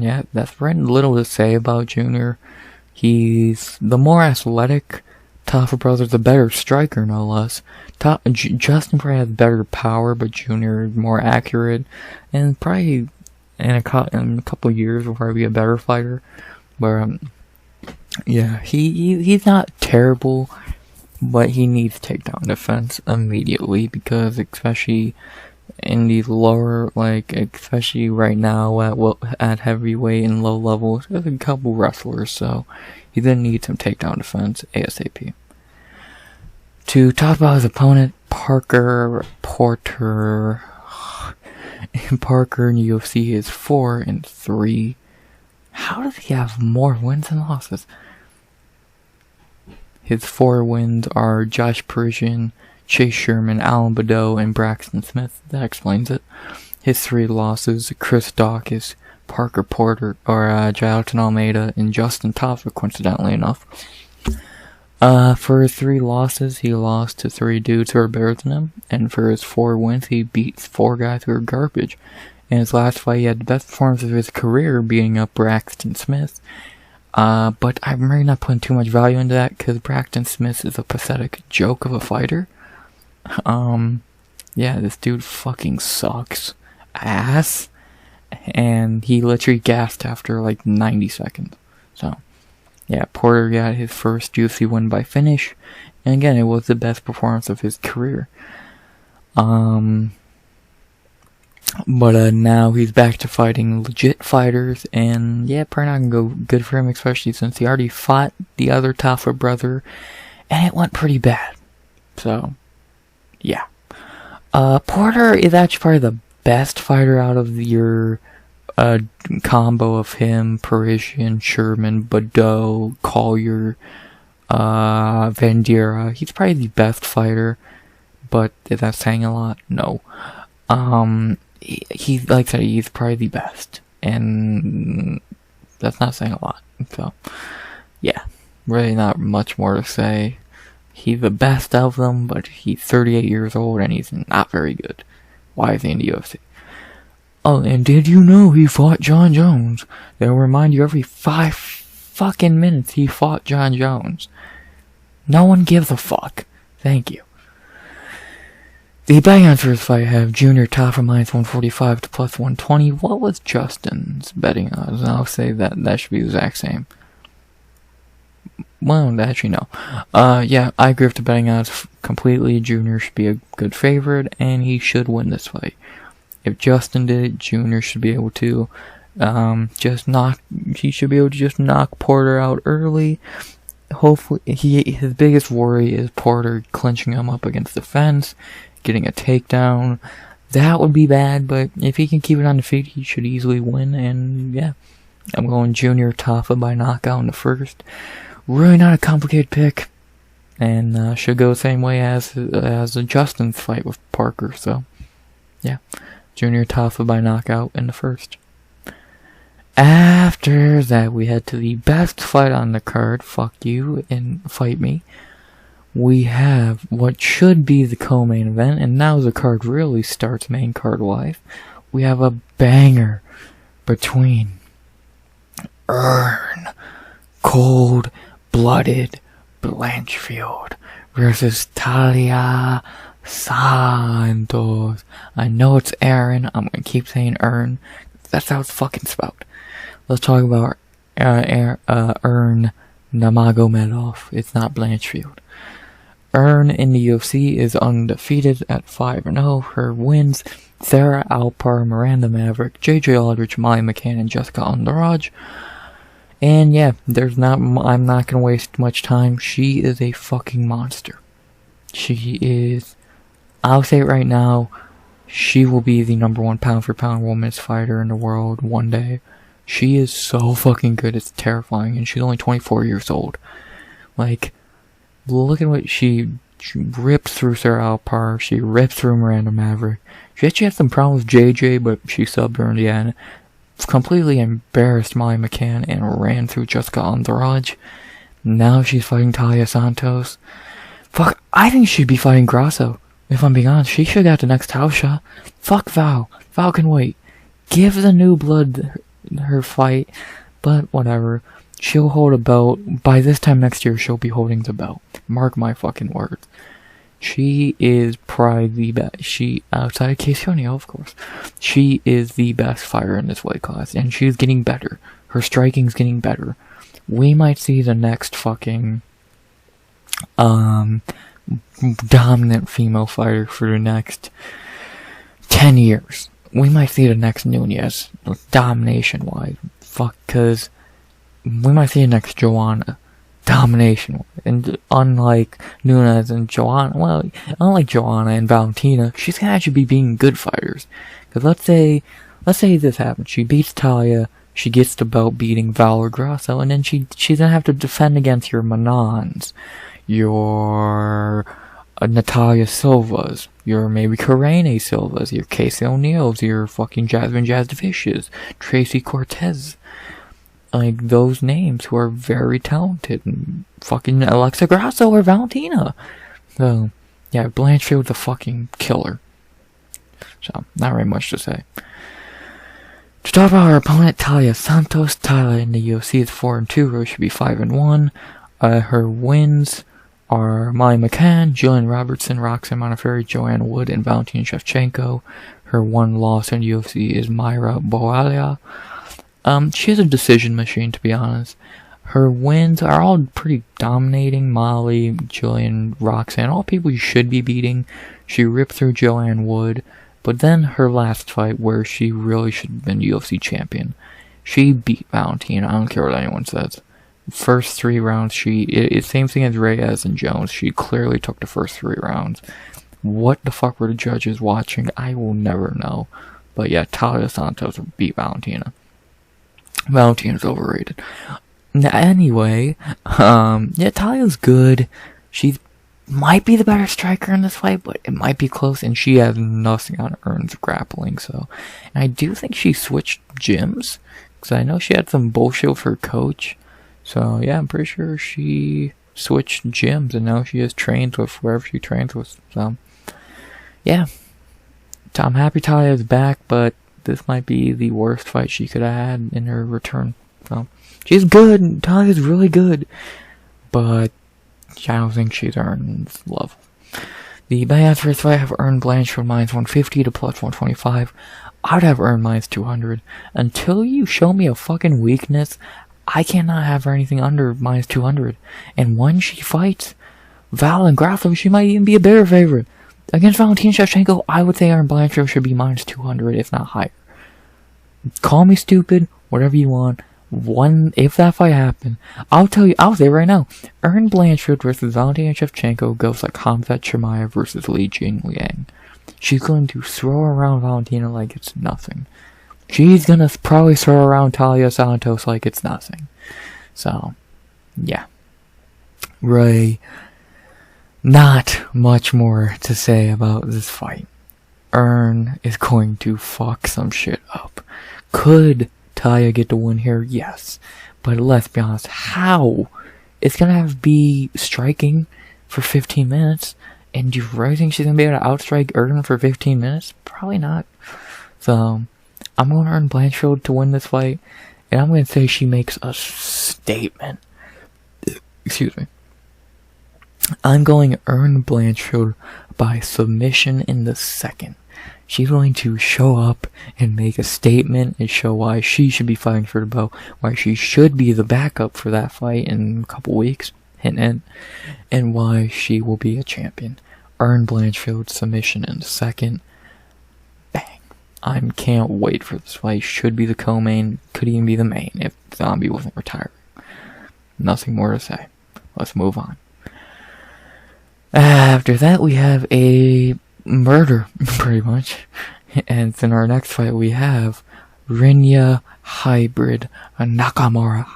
yeah, that's very little to say about Junior. He's the more athletic. Tafa brother's a better striker, no less. Justin probably has better power, but Junior is more accurate, and probably in a couple of years will probably be a better fighter. But yeah, he's not terrible, but he needs takedown defense immediately because especially in these lower, like, especially right now at heavyweight and low levels, there's a couple wrestlers, so he's gonna need some takedown defense ASAP. To talk about his opponent, Parker Porter. Parker in UFC is 4-3. How does he have more wins than losses? His 4 wins are Josh Parisian, Chase Sherman, Alan Bedoya, and Braxton Smith. That explains it. His 3 losses, Chris Dawkins, Parker Porter, or Jonathan Almeida, and Justin Tafa, coincidentally enough. For his 3 losses, he lost to 3 dudes who are better than him, and for his 4 wins, he beats 4 guys who are garbage. In his last fight, he had the best performance of his career, beating up Braxton Smith. But I'm really not putting too much value into that, because Braxton Smith is a pathetic joke of a fighter. Yeah, this dude fucking sucks ass, and he literally gassed after like 90 seconds. So, yeah, Porter got his first UFC win by finish, and again, it was the best performance of his career. But now he's back to fighting legit fighters, and yeah, probably not gonna go good for him, especially since he already fought the other Tafa brother, and it went pretty bad. So, yeah. Porter is actually probably the best fighter out of your combo of him, Parisian, Sherman, Bedoya, Collier, Vandera. He's probably the best fighter, but is that saying a lot? No. He like I said, he's probably the best, and that's not saying a lot. So, yeah, really not much more to say. He's the best of them, but he's 38 years old and he's not very good. Why is he in the UFC? Oh, and did you know he fought John Jones? They'll remind you every 5 fucking minutes he fought John Jones. No one gives a fuck. Thank you. The betting odds for this fight have Junior Tafa -145 to +120. What was Justin's betting odds? And I'll say that should be the exact same. Well, actually, no. Yeah, I agree with the betting odds completely. Junior should be a good favorite, and he should win this fight. If Justin did it, Junior should be able to he should be able to just knock Porter out early. Hopefully, his biggest worry is Porter clinching him up against the fence, getting a takedown. That would be bad, but if he can keep it on the feet, he should easily win, and yeah. I'm going Junior Tafa by knockout in the first. Really not a complicated pick, and should go the same way as Justin's fight with Parker. So, yeah, Junior Tafa by knockout in the first. After that, we head to the best fight on the card. Fuck you and fight me. We have what should be the co-main event, and now the card really starts main card wise. We have a banger between cold-blooded Blanchfield versus Taila Santos. I know it's Erin. I'm gonna keep saying Errens. That's how it's fucking spelled. Let's talk about Erin Nurmagomedov. It's not Blanchfield. Erin in the UFC is undefeated at 5-0. Her wins: Sarah Alpar, Miranda Maverick, JJ Aldrich, Molly McCann, and Jessica Andrade. And yeah, I'm not gonna waste much time. She is a fucking monster. She is, I'll say it right now, she will be the #1 pound for pound women's fighter in the world one day. She is so fucking good, it's terrifying, and she's only 24 years old. Like, look at what she ripped through Sarah Alpar, she ripped through Miranda Maverick. She actually had some problems with JJ, but she subbed her in the end. Completely embarrassed Molly McCann and ran through Jessica Andrade. Now she's fighting Taila Santos. Fuck, I think she'd be fighting Grasso. If I'm being honest, she should have the next house shot. Fuck Val. Val can wait. Give the new blood her fight, but whatever. She'll hold a belt. By this time next year, she'll be holding the belt. Mark my fucking words. She is probably the best. Outside of Casey, of course. She is the best fighter in this weight class, and she's getting better. Her striking's getting better. We might see the next fucking, dominant female fighter for the next 10 years. We might see the next Nunez, domination-wise. Fuck, cause we might see the next Joanna. domination. And unlike Nunes and Joanna, well, unlike Joanna and Valentina, she's gonna actually be beating good fighters. Because let's say this happens. She beats Taila, she gets the belt beating Valor Grasso, and then she's gonna have to defend against your Manons, your Natalia Silvas, your maybe Karene Silvas, your Casey O'Neills, your fucking Jasmine Jazdavicius, Tracy Cortez. Like, those names who are very talented, and fucking Alexa Grasso or Valentina. So, yeah, Blanchfield's a fucking killer. So, not very much to say. To talk about our opponent, Taila Santos. Taila in the UFC is 4-2, Rose should be 5-1. Her wins are Molly McCann, Jillian Robertson, Roxanne Modafferi, Joanne Wood, and Valentina Shevchenko. Her one loss in the UFC is Mayra Boalia. She's a decision machine, to be honest. Her wins are all pretty dominating. Molly, Jillian, Roxanne, all people you should be beating. She ripped through Joanne Wood. But then her last fight, where she really should have been UFC champion, she beat Valentina. I don't care what anyone says. First 3 rounds, same thing as Reyes and Jones. She clearly took the first 3 rounds. What the fuck were the judges watching? I will never know. But yeah, Taila Santos beat Valentina. Valentina's overrated. Anyway, yeah, Talia's good. She might be the better striker in this fight, but it might be close, and she has nothing on Errens grappling, so. And I do think she switched gyms, because I know she had some bullshit with her coach. So, yeah, I'm pretty sure she switched gyms, and now she just trains with wherever she trains with, so. Yeah. I'm happy Talia is back, but this might be the worst fight she could have had in her return. So, she's good. Talia's really good. But I don't think she's earned love. The bad for this fight have earned Blanchfield -150 to +125. I would have earned -200. Until you show me a fucking weakness, I cannot have her anything under -200. And when she fights Val and Grasso, she might even be a bigger favorite. Against Valentina Shevchenko, I would say Erin Blanchfield should be -200, if not higher. Call me stupid, whatever you want. If that fight happened, I'll say right now, Erin Blanchfield versus Valentina Shevchenko goes like Khamzat Chimaev versus Li Jingliang. She's going to throw around Valentina like it's nothing. She's gonna probably throw around Taila Santos like it's nothing. So, yeah. Ray, not much more to say about this fight. Erin is going to fuck some shit up. Could Taila get the win here? Yes. But let's be honest, how? It's gonna have to be striking for 15 minutes, and do you really think she's gonna be able to outstrike Erin for 15 minutes? Probably not. So, I'm gonna earn Blanchfield to win this fight, and I'm gonna say she makes a statement. Excuse me. I'm going to earn Blanchfield by submission in the second. She's going to show up and make a statement and show why she should be fighting for the belt, why she should be the backup for that fight in a couple weeks, and why she will be a champion. Earn Blanchfield submission in the second. Bang. I can't wait for this fight. Should be the co-main, could even be the main if Zombie wasn't retiring. Nothing more to say. Let's move on. After that, we have a murder, pretty much. And in our next fight, we have Rinya Hybrid Nakamura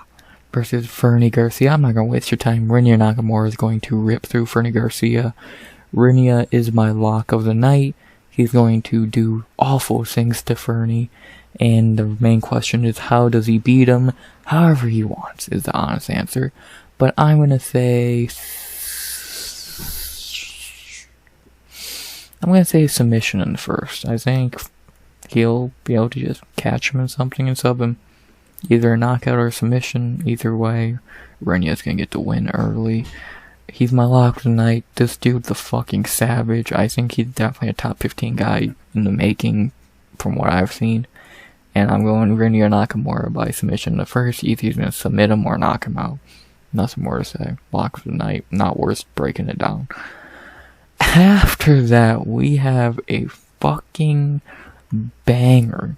versus Fernie Garcia. I'm not going to waste your time. Rinya Nakamura is going to rip through Fernie Garcia. Rinya is my lock of the night. He's going to do awful things to Fernie. And the main question is, how does he beat him? However he wants, is the honest answer. But I'm going to say submission in the first. I think he'll be able to just catch him in something and sub him. Either a knockout or a submission. Either way, Rinya's gonna get the win early. He's my lock tonight. This dude's a fucking savage. I think he's definitely a top 15 guy in the making from what I've seen. And I'm going Rinya Nakamura by submission in the first. Either he's gonna submit him or knock him out. Nothing more to say. Lock of the night. Not worth breaking it down. After that, we have a fucking banger.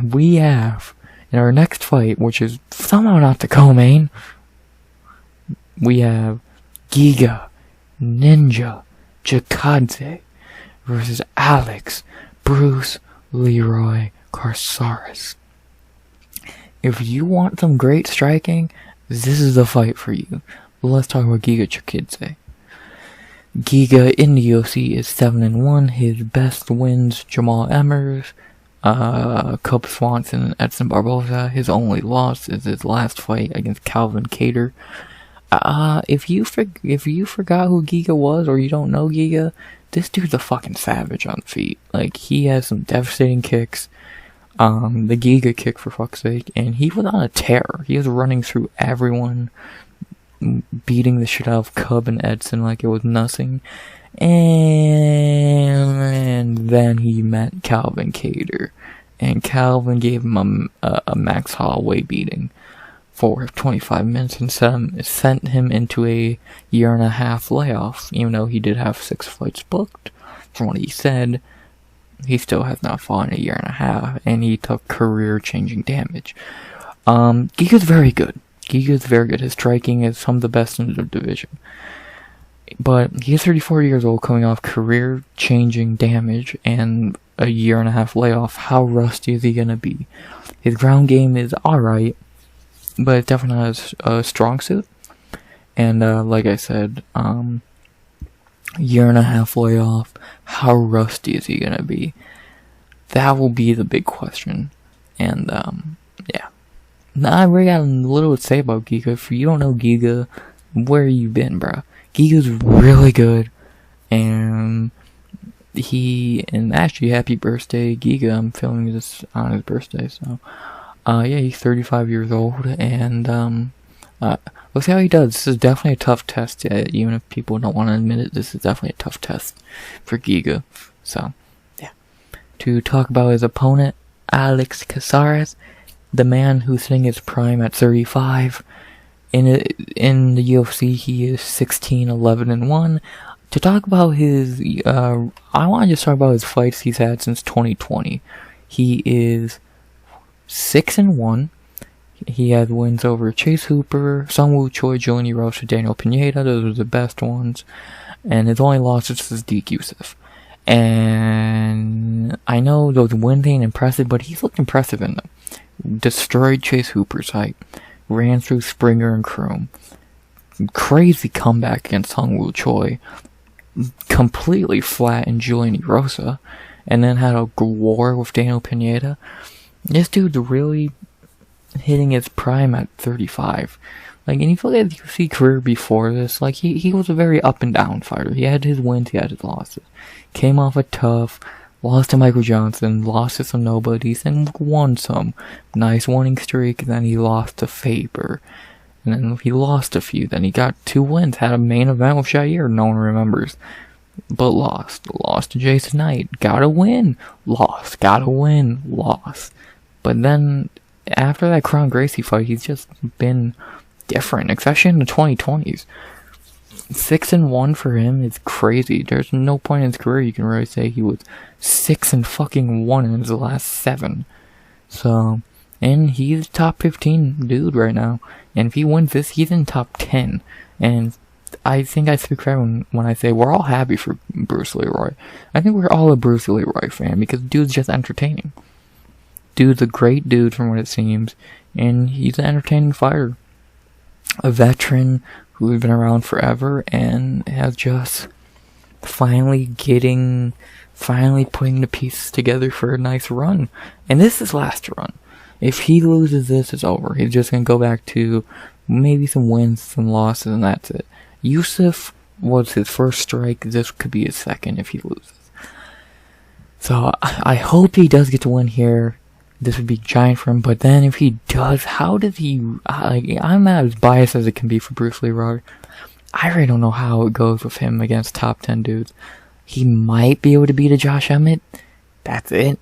We have, in our next fight, which is somehow not the co-main, we have Giga Ninja Chikadze versus Alex Bruce Leroy Casares. If you want some great striking, this is the fight for you. But let's talk about Giga Chikadze. Giga in the UFC is 7-1. His best wins: Jamal Emmers, Cub Swanson, and Edson Barboza. His only loss is his last fight against Calvin Kattar. If you forgot who Giga was, or you don't know Giga, this dude's a fucking savage on the feet. Like, he has some devastating kicks. The Giga kick, for fuck's sake, and he was on a tear. He was running through everyone, beating the shit out of Cub and Edson like it was nothing. And then he met Calvin Kattar, and Calvin gave him a Max Holloway beating for 25 minutes and sent him into a 1.5 year layoff, even though he did have 6 fights booked. From what he said, he still has not fought in a 1.5 years, and he took career-changing damage. Giga's very good. His striking is some of the best in the division. But he's 34 years old, coming off career-changing damage and a 1.5 year layoff. How rusty is he gonna be? His ground game is alright, but it's definitely not a strong suit. And like I said, 1.5 year layoff. How rusty is he gonna be? That will be the big question. And yeah. Now I really got a little to say about Giga. If you don't know Giga, where you been, bruh? Giga's really good, and actually, happy birthday, Giga. I'm filming this on his birthday, so yeah, he's 35 years old, and we'll see how he does. This is definitely a tough test, even if people don't want to admit it. This is definitely a tough test for Giga. So yeah, to talk about his opponent, Alex Casares, the man who's hitting his prime at 35. In the UFC, he is 16-11-1. To talk about his, I want to just talk about his fights he's had since 2020. He is 6-1. He had wins over Chase Hooper, Seung Choi, Julian Erosa, Daniel Pineda. Those were the best ones. And his only losses is Deke Youssef. And I know those wins ain't impressive, but he's looked impressive in them. Destroyed Chase Hooper's height. Ran through Springer and Kroom. Crazy comeback against Seung Choi. Completely flattened Julian Erosa. And then had a war with Daniel Pineda. This dude's really hitting his prime at 35. Like, and if you look at his UFC career before this, like, he was a very up and down fighter. He had his wins, he had his losses. Came off a tough, lost to Michael Johnson, lost to some nobodies, and won some. Nice winning streak, and then he lost to Faber. And then he lost a few, then he got 2 wins, had a main event with Jair, no one remembers. But lost. Lost to Jason Knight, got a win, lost, got a win, lost. But then, after that Crown Gracie fight, he's just been different, especially in the 2020s. 6-1 for him is crazy. There's no point in his career you can really say he was 6-1 in his last 7. So, and he's top 15 dude right now. And if he wins this, he's in top 10. And I think I speak for everyone when I say we're all happy for Bruce Leroy. I think we're all a Bruce Leroy fan because dude's just entertaining. Dude's a great dude from what it seems, and he's an entertaining fighter. A veteran who's been around forever and has just finally putting the pieces together for a nice run. And this is his last run. If he loses this, it's over. He's just gonna go back to maybe some wins, some losses, and that's it. Youssef was his first strike. This could be his second if he loses. So I hope he does get to win here. This would be giant for him, but then if he does, how does he, I'm not as biased as it can be for Bruce Leroy. I really don't know how it goes with him against top 10 dudes. He might be able to beat a Josh Emmett. That's it.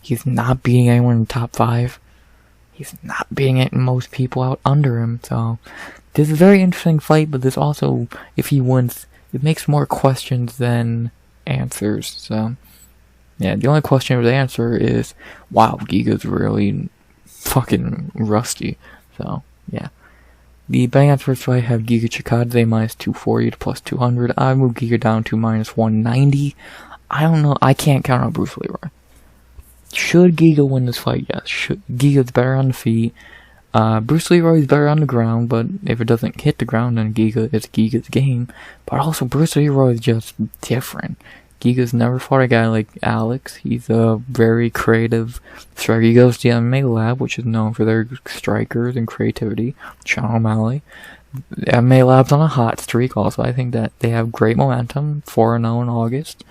He's not beating anyone in the top 5. He's not beating most people out under him, so this is a very interesting fight, but this also, if he wins, it makes more questions than answers, so yeah, the only question to answer is, wow, Giga's really fucking rusty. So, yeah. The betting odds for this fight have Giga Chikadze minus 240 to plus 200. I moved Giga down to minus 190. I don't know. I can't count on Bruce Leroy. Should Giga win this fight? Yes. Giga's better on the feet. Bruce Leroy's better on the ground, but if it doesn't hit the ground, then it's Giga's game. But also, Bruce Leroy is just different. Giga's never fought a guy like Alex. He's a very creative striker. He goes to the MMA Lab, which is known for their strikers and creativity. Sean O'Malley. The MMA Lab's on a hot streak also. I think that they have great momentum. 4-0 in August.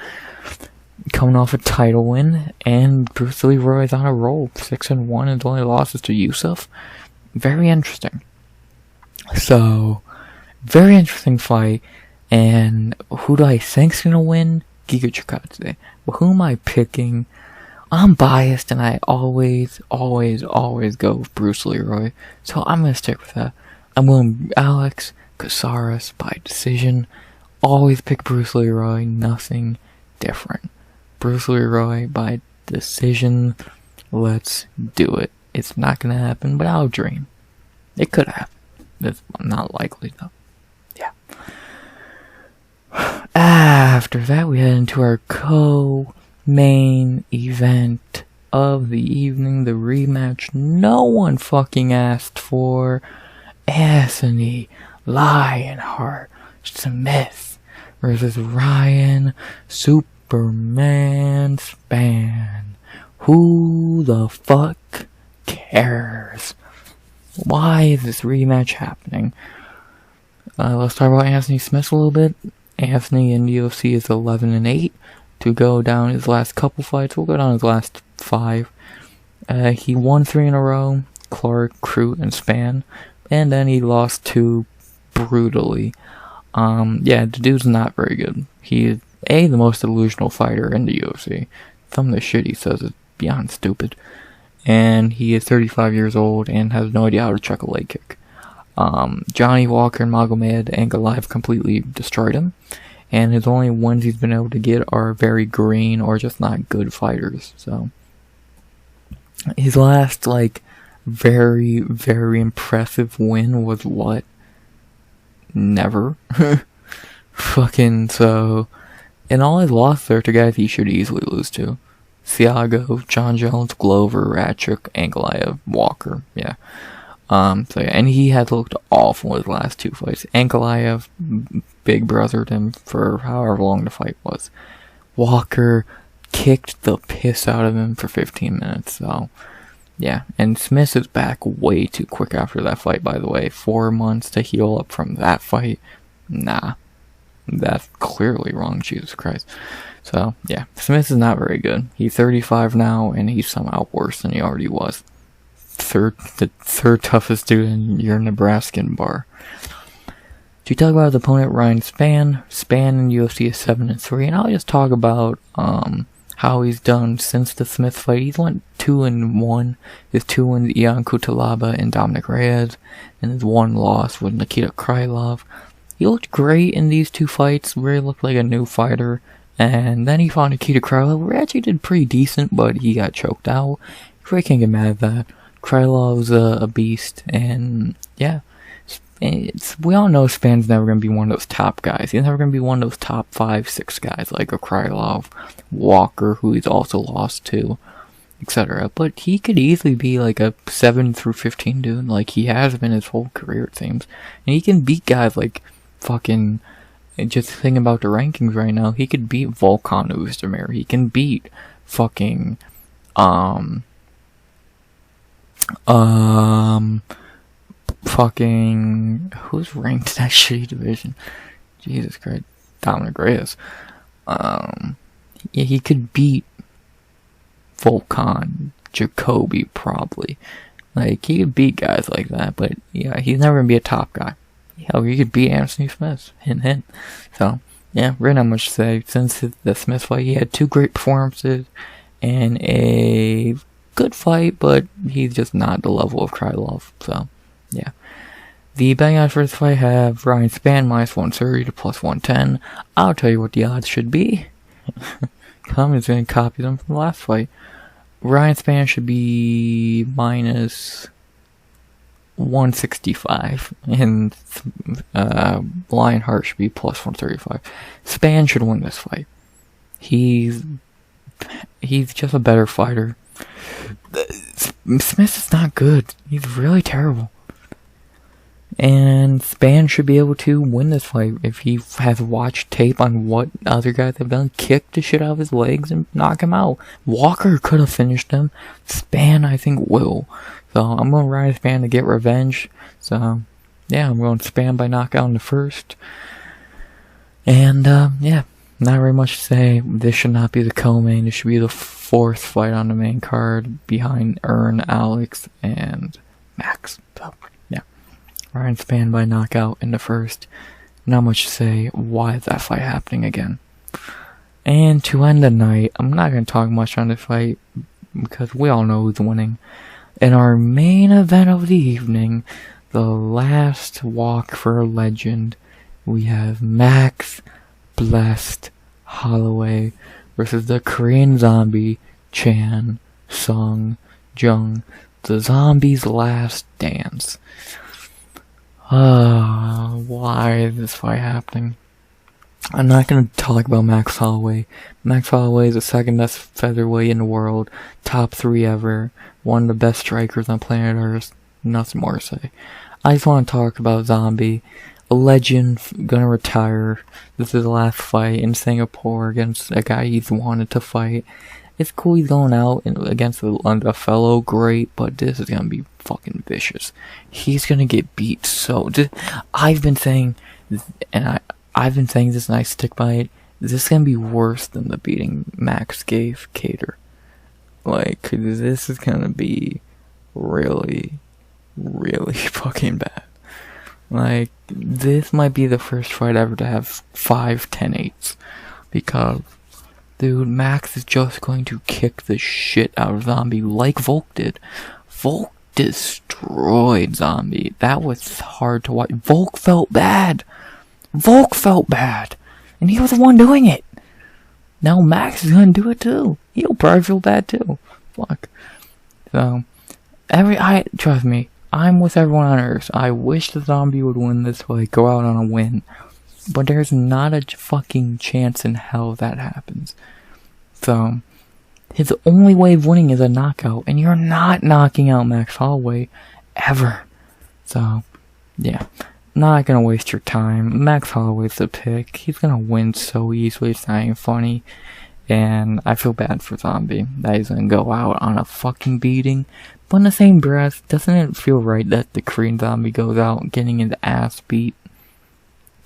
Coming off a title win. And Bruce Leroy's on a roll. 6-1. His only losses to Yusuf. Very interesting. So, very interesting fight. And who do I think's gonna win? Giga Chikadze. But who am I picking? I'm biased and I always go with Bruce Leroy. So I'm gonna stick with that. I'm going Alex Caceres by decision. Always pick Bruce Leroy, nothing different. Bruce Leroy by decision. Let's do it. It's not gonna happen, but I'll dream. It could happen. It's not likely though. Yeah. After that, we head into our co-main event of the evening, the rematch no one fucking asked for. Anthony Lionheart Smith versus Ryan Superman Span. Who the fuck cares? Why is this rematch happening? Let's talk about Anthony Smith a little bit. Anthony in the UFC is 11-8. To go down his last couple fights, we'll go down his last 5. He won 3 in a row, Clark, Crute, and Span. And then he lost 2 brutally. Yeah, the dude's not very good. He is, the most delusional fighter in the UFC. Some of the shit he says is beyond stupid. And he is 35 years old and has no idea how to chuck a leg kick. Johnny Walker and Magomed Ankalaev completely destroyed him. And his only wins he's been able to get are very green or just not good fighters. So, his last, very, very impressive win was what? Never. Fucking, so, and all his losses are to guys he should easily lose to. Thiago, John Jones, Glover, Ratchuk, Ankalaev, Walker, yeah. So yeah, and he had looked awful in his last 2 fights. Ankalaev big brothered him for however long the fight was. Walker kicked the piss out of him for 15 minutes, so yeah. And Smith is back way too quick after that fight, by the way. 4 months to heal up from that fight? Nah. That's clearly wrong, Jesus Christ. So, yeah, Smith is not very good. He's 35 now, and he's somehow worse than he already was. The third toughest dude in your Nebraskan bar. To talk about his opponent, Ryan Span. Span in UFC is 7-3, and I'll just talk about how he's done since the Smith fight. He's went 2-1. His 2 wins, Ian Cutelaba and Dominic Reyes, and his 1 loss with Nikita Krylov. He looked great in these 2 fights, really looked like a new fighter. And then he fought Nikita Krylov, where he actually did pretty decent, but he got choked out. You really can't get mad at that. Krylov's a beast, and yeah. We all know Span's never going to be one of those top guys. He's never going to be one of those top 5-6 guys, like a Krylov, Walker, who he's also lost to, etc. But he could easily be like a 7-15 dude, like he has been his whole career, it seems. And he can beat guys like fucking... Just thinking about the rankings right now, he could beat Volkan Oezdemir. He can beat fucking, fucking, who's ranked in that shitty division? Jesus Christ, Dominic Reyes. Yeah, he could beat Volkan, Jacoby probably. Like, he could beat guys like that, but yeah, he's never gonna be a top guy. Hell, he could beat Anthony Smith. Hint, hint. So, yeah, really not much to say. Since the Smith fight, he had 2 great performances and a good fight, but he's just not the level of Krylov. So, yeah. The betting odds for this fight have Ryan Span minus 130 to plus 110. I'll tell you what the odds should be. I'm just going to copy them from the last fight. Ryan Span should be minus 165, and Lionheart should be plus 135. Spann should win this fight. He's just a better fighter. Smith is not good. He's really terrible. And Spann should be able to win this fight if he has watched tape on what other guys have done. Kick the shit out of his legs and knock him out. Walker could have finished him. Spann, I think, will. So I'm going to ride Spann to get revenge. So, yeah, I'm going Spann by knockout in the first. And, yeah, not very much to say. This should not be the co-main. This should be the fourth fight on the main card behind Errens, Alex, and Max. So, yeah. Ryan Spann by knockout in the first. Not much to say. Why is that fight happening again? And to end the night, I'm not going to talk much on this fight because we all know who's winning. In our main event of the evening, the last walk for a legend, we have Max Blessed Holloway versus the Korean Zombie Chan Sung Jung. The Zombie's last dance. Why is this fight happening? I'm not going to talk about Max Holloway. Max Holloway is the second best featherweight in the world. Top 3 ever. One of the best strikers on planet Earth. Nothing more to say. I just want to talk about Zombie. A legend, gonna retire. This is the last fight in Singapore against a guy he's wanted to fight. It's cool he's going out against a fellow great, but this is gonna be fucking vicious. He's gonna get beat so... I've been saying, and I've been saying this and I stick by it, this is gonna be worse than the beating Max gave Cater. Like, this is gonna be really, really fucking bad. Like, this might be the first fight ever to have 5 10-8s. Because, dude, Max is just going to kick the shit out of Zombie like Volk did. Volk destroyed Zombie. That was hard to watch. Volk felt bad. Volk felt bad. And he was the one doing it. Now Max is gonna do it too. He'll probably feel bad too. Fuck. So, trust me, I'm with everyone on Earth. I wish the Zombie would win this fight, go out on a win. But there's not a fucking chance in hell that happens. So, his only way of winning is a knockout. And you're not knocking out Max Holloway. Ever. So, yeah. Not gonna waste your time. Max Holloway's the pick. He's gonna win so easily, it's not even funny. And I feel bad for Zombie that he's gonna go out on a fucking beating. But in the same breath, doesn't it feel right that the Korean Zombie goes out getting his ass beat?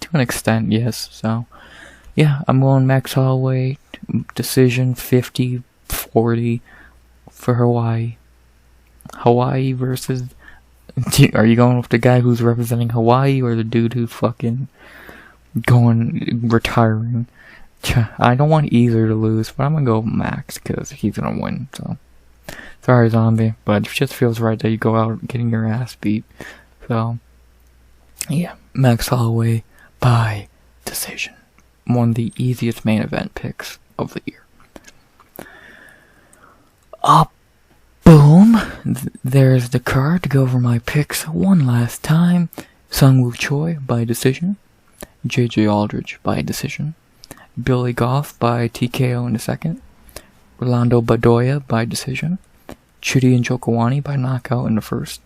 To an extent, yes. So, yeah, I'm going Max Holloway. Decision 50-40 for Hawaii. Hawaii versus... Are you going with the guy who's representing Hawaii or the dude who's fucking retiring? I don't want either to lose, but I'm gonna go with Max because he's gonna win. So, sorry, Zombie, but it just feels right that you go out getting your ass beat. So, yeah, Max Holloway by decision. One of the easiest main event picks of the year. Boom! There's the card to go over my picks one last time. Seung Choi by decision. JJ Aldrich by decision. Billy Goff by TKO in the second. Rolando Bedoya by decision. Chidi and Njokuani by knockout in the first.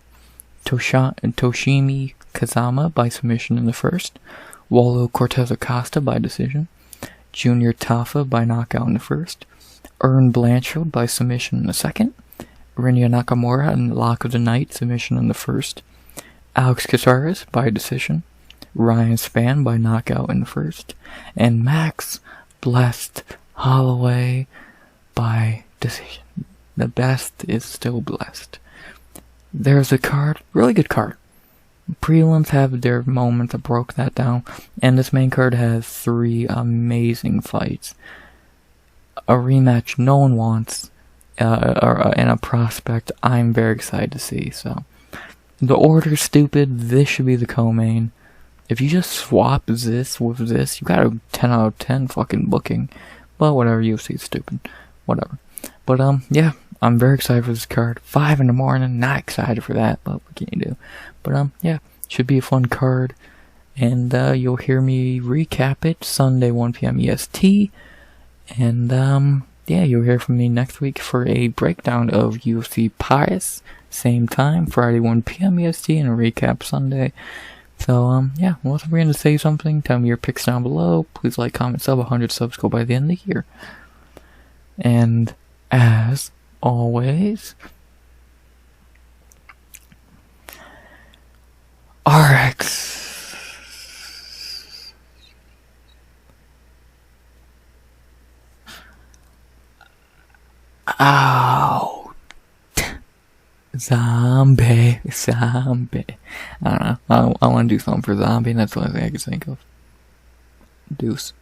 Toshiomi Kazama by submission in the first. Waldo Cortes-Acosta by decision. Junior Tafa by knockout in the first. Blanchfield by submission in the second. Rinya Nakamura and lock of the night submission in the first. Alex Caceres by decision. Ryan Spann by knockout in the first. And Max Blessed Holloway by decision. The best is still blessed. There's a card, really good card. Prelims have their moments that broke that down. And this main card has 3 amazing fights. A rematch no one wants. And a prospect I'm very excited to see. So, the order's stupid. This should be the co-main. If you just swap this with this, you got a 10 out of 10 fucking booking. But whatever, UFC is stupid. Whatever. But, yeah, I'm very excited for this card. 5 in the morning, not excited for that, but what can you do? But yeah, should be a fun card. And you'll hear me recap it Sunday 1 p.m. EST. And yeah, you'll hear from me next week for a breakdown of UFC Paris. Same time, Friday 1 p.m. EST, and a recap Sunday. So yeah, unless I'm going to say something, tell me your picks down below. Please like, comment, sub. 100 subs go by the end of the year. And as always, RX. Out. Zombie. I don't know. I want to do something for zombie, and that's the only thing I can think of. Deuce.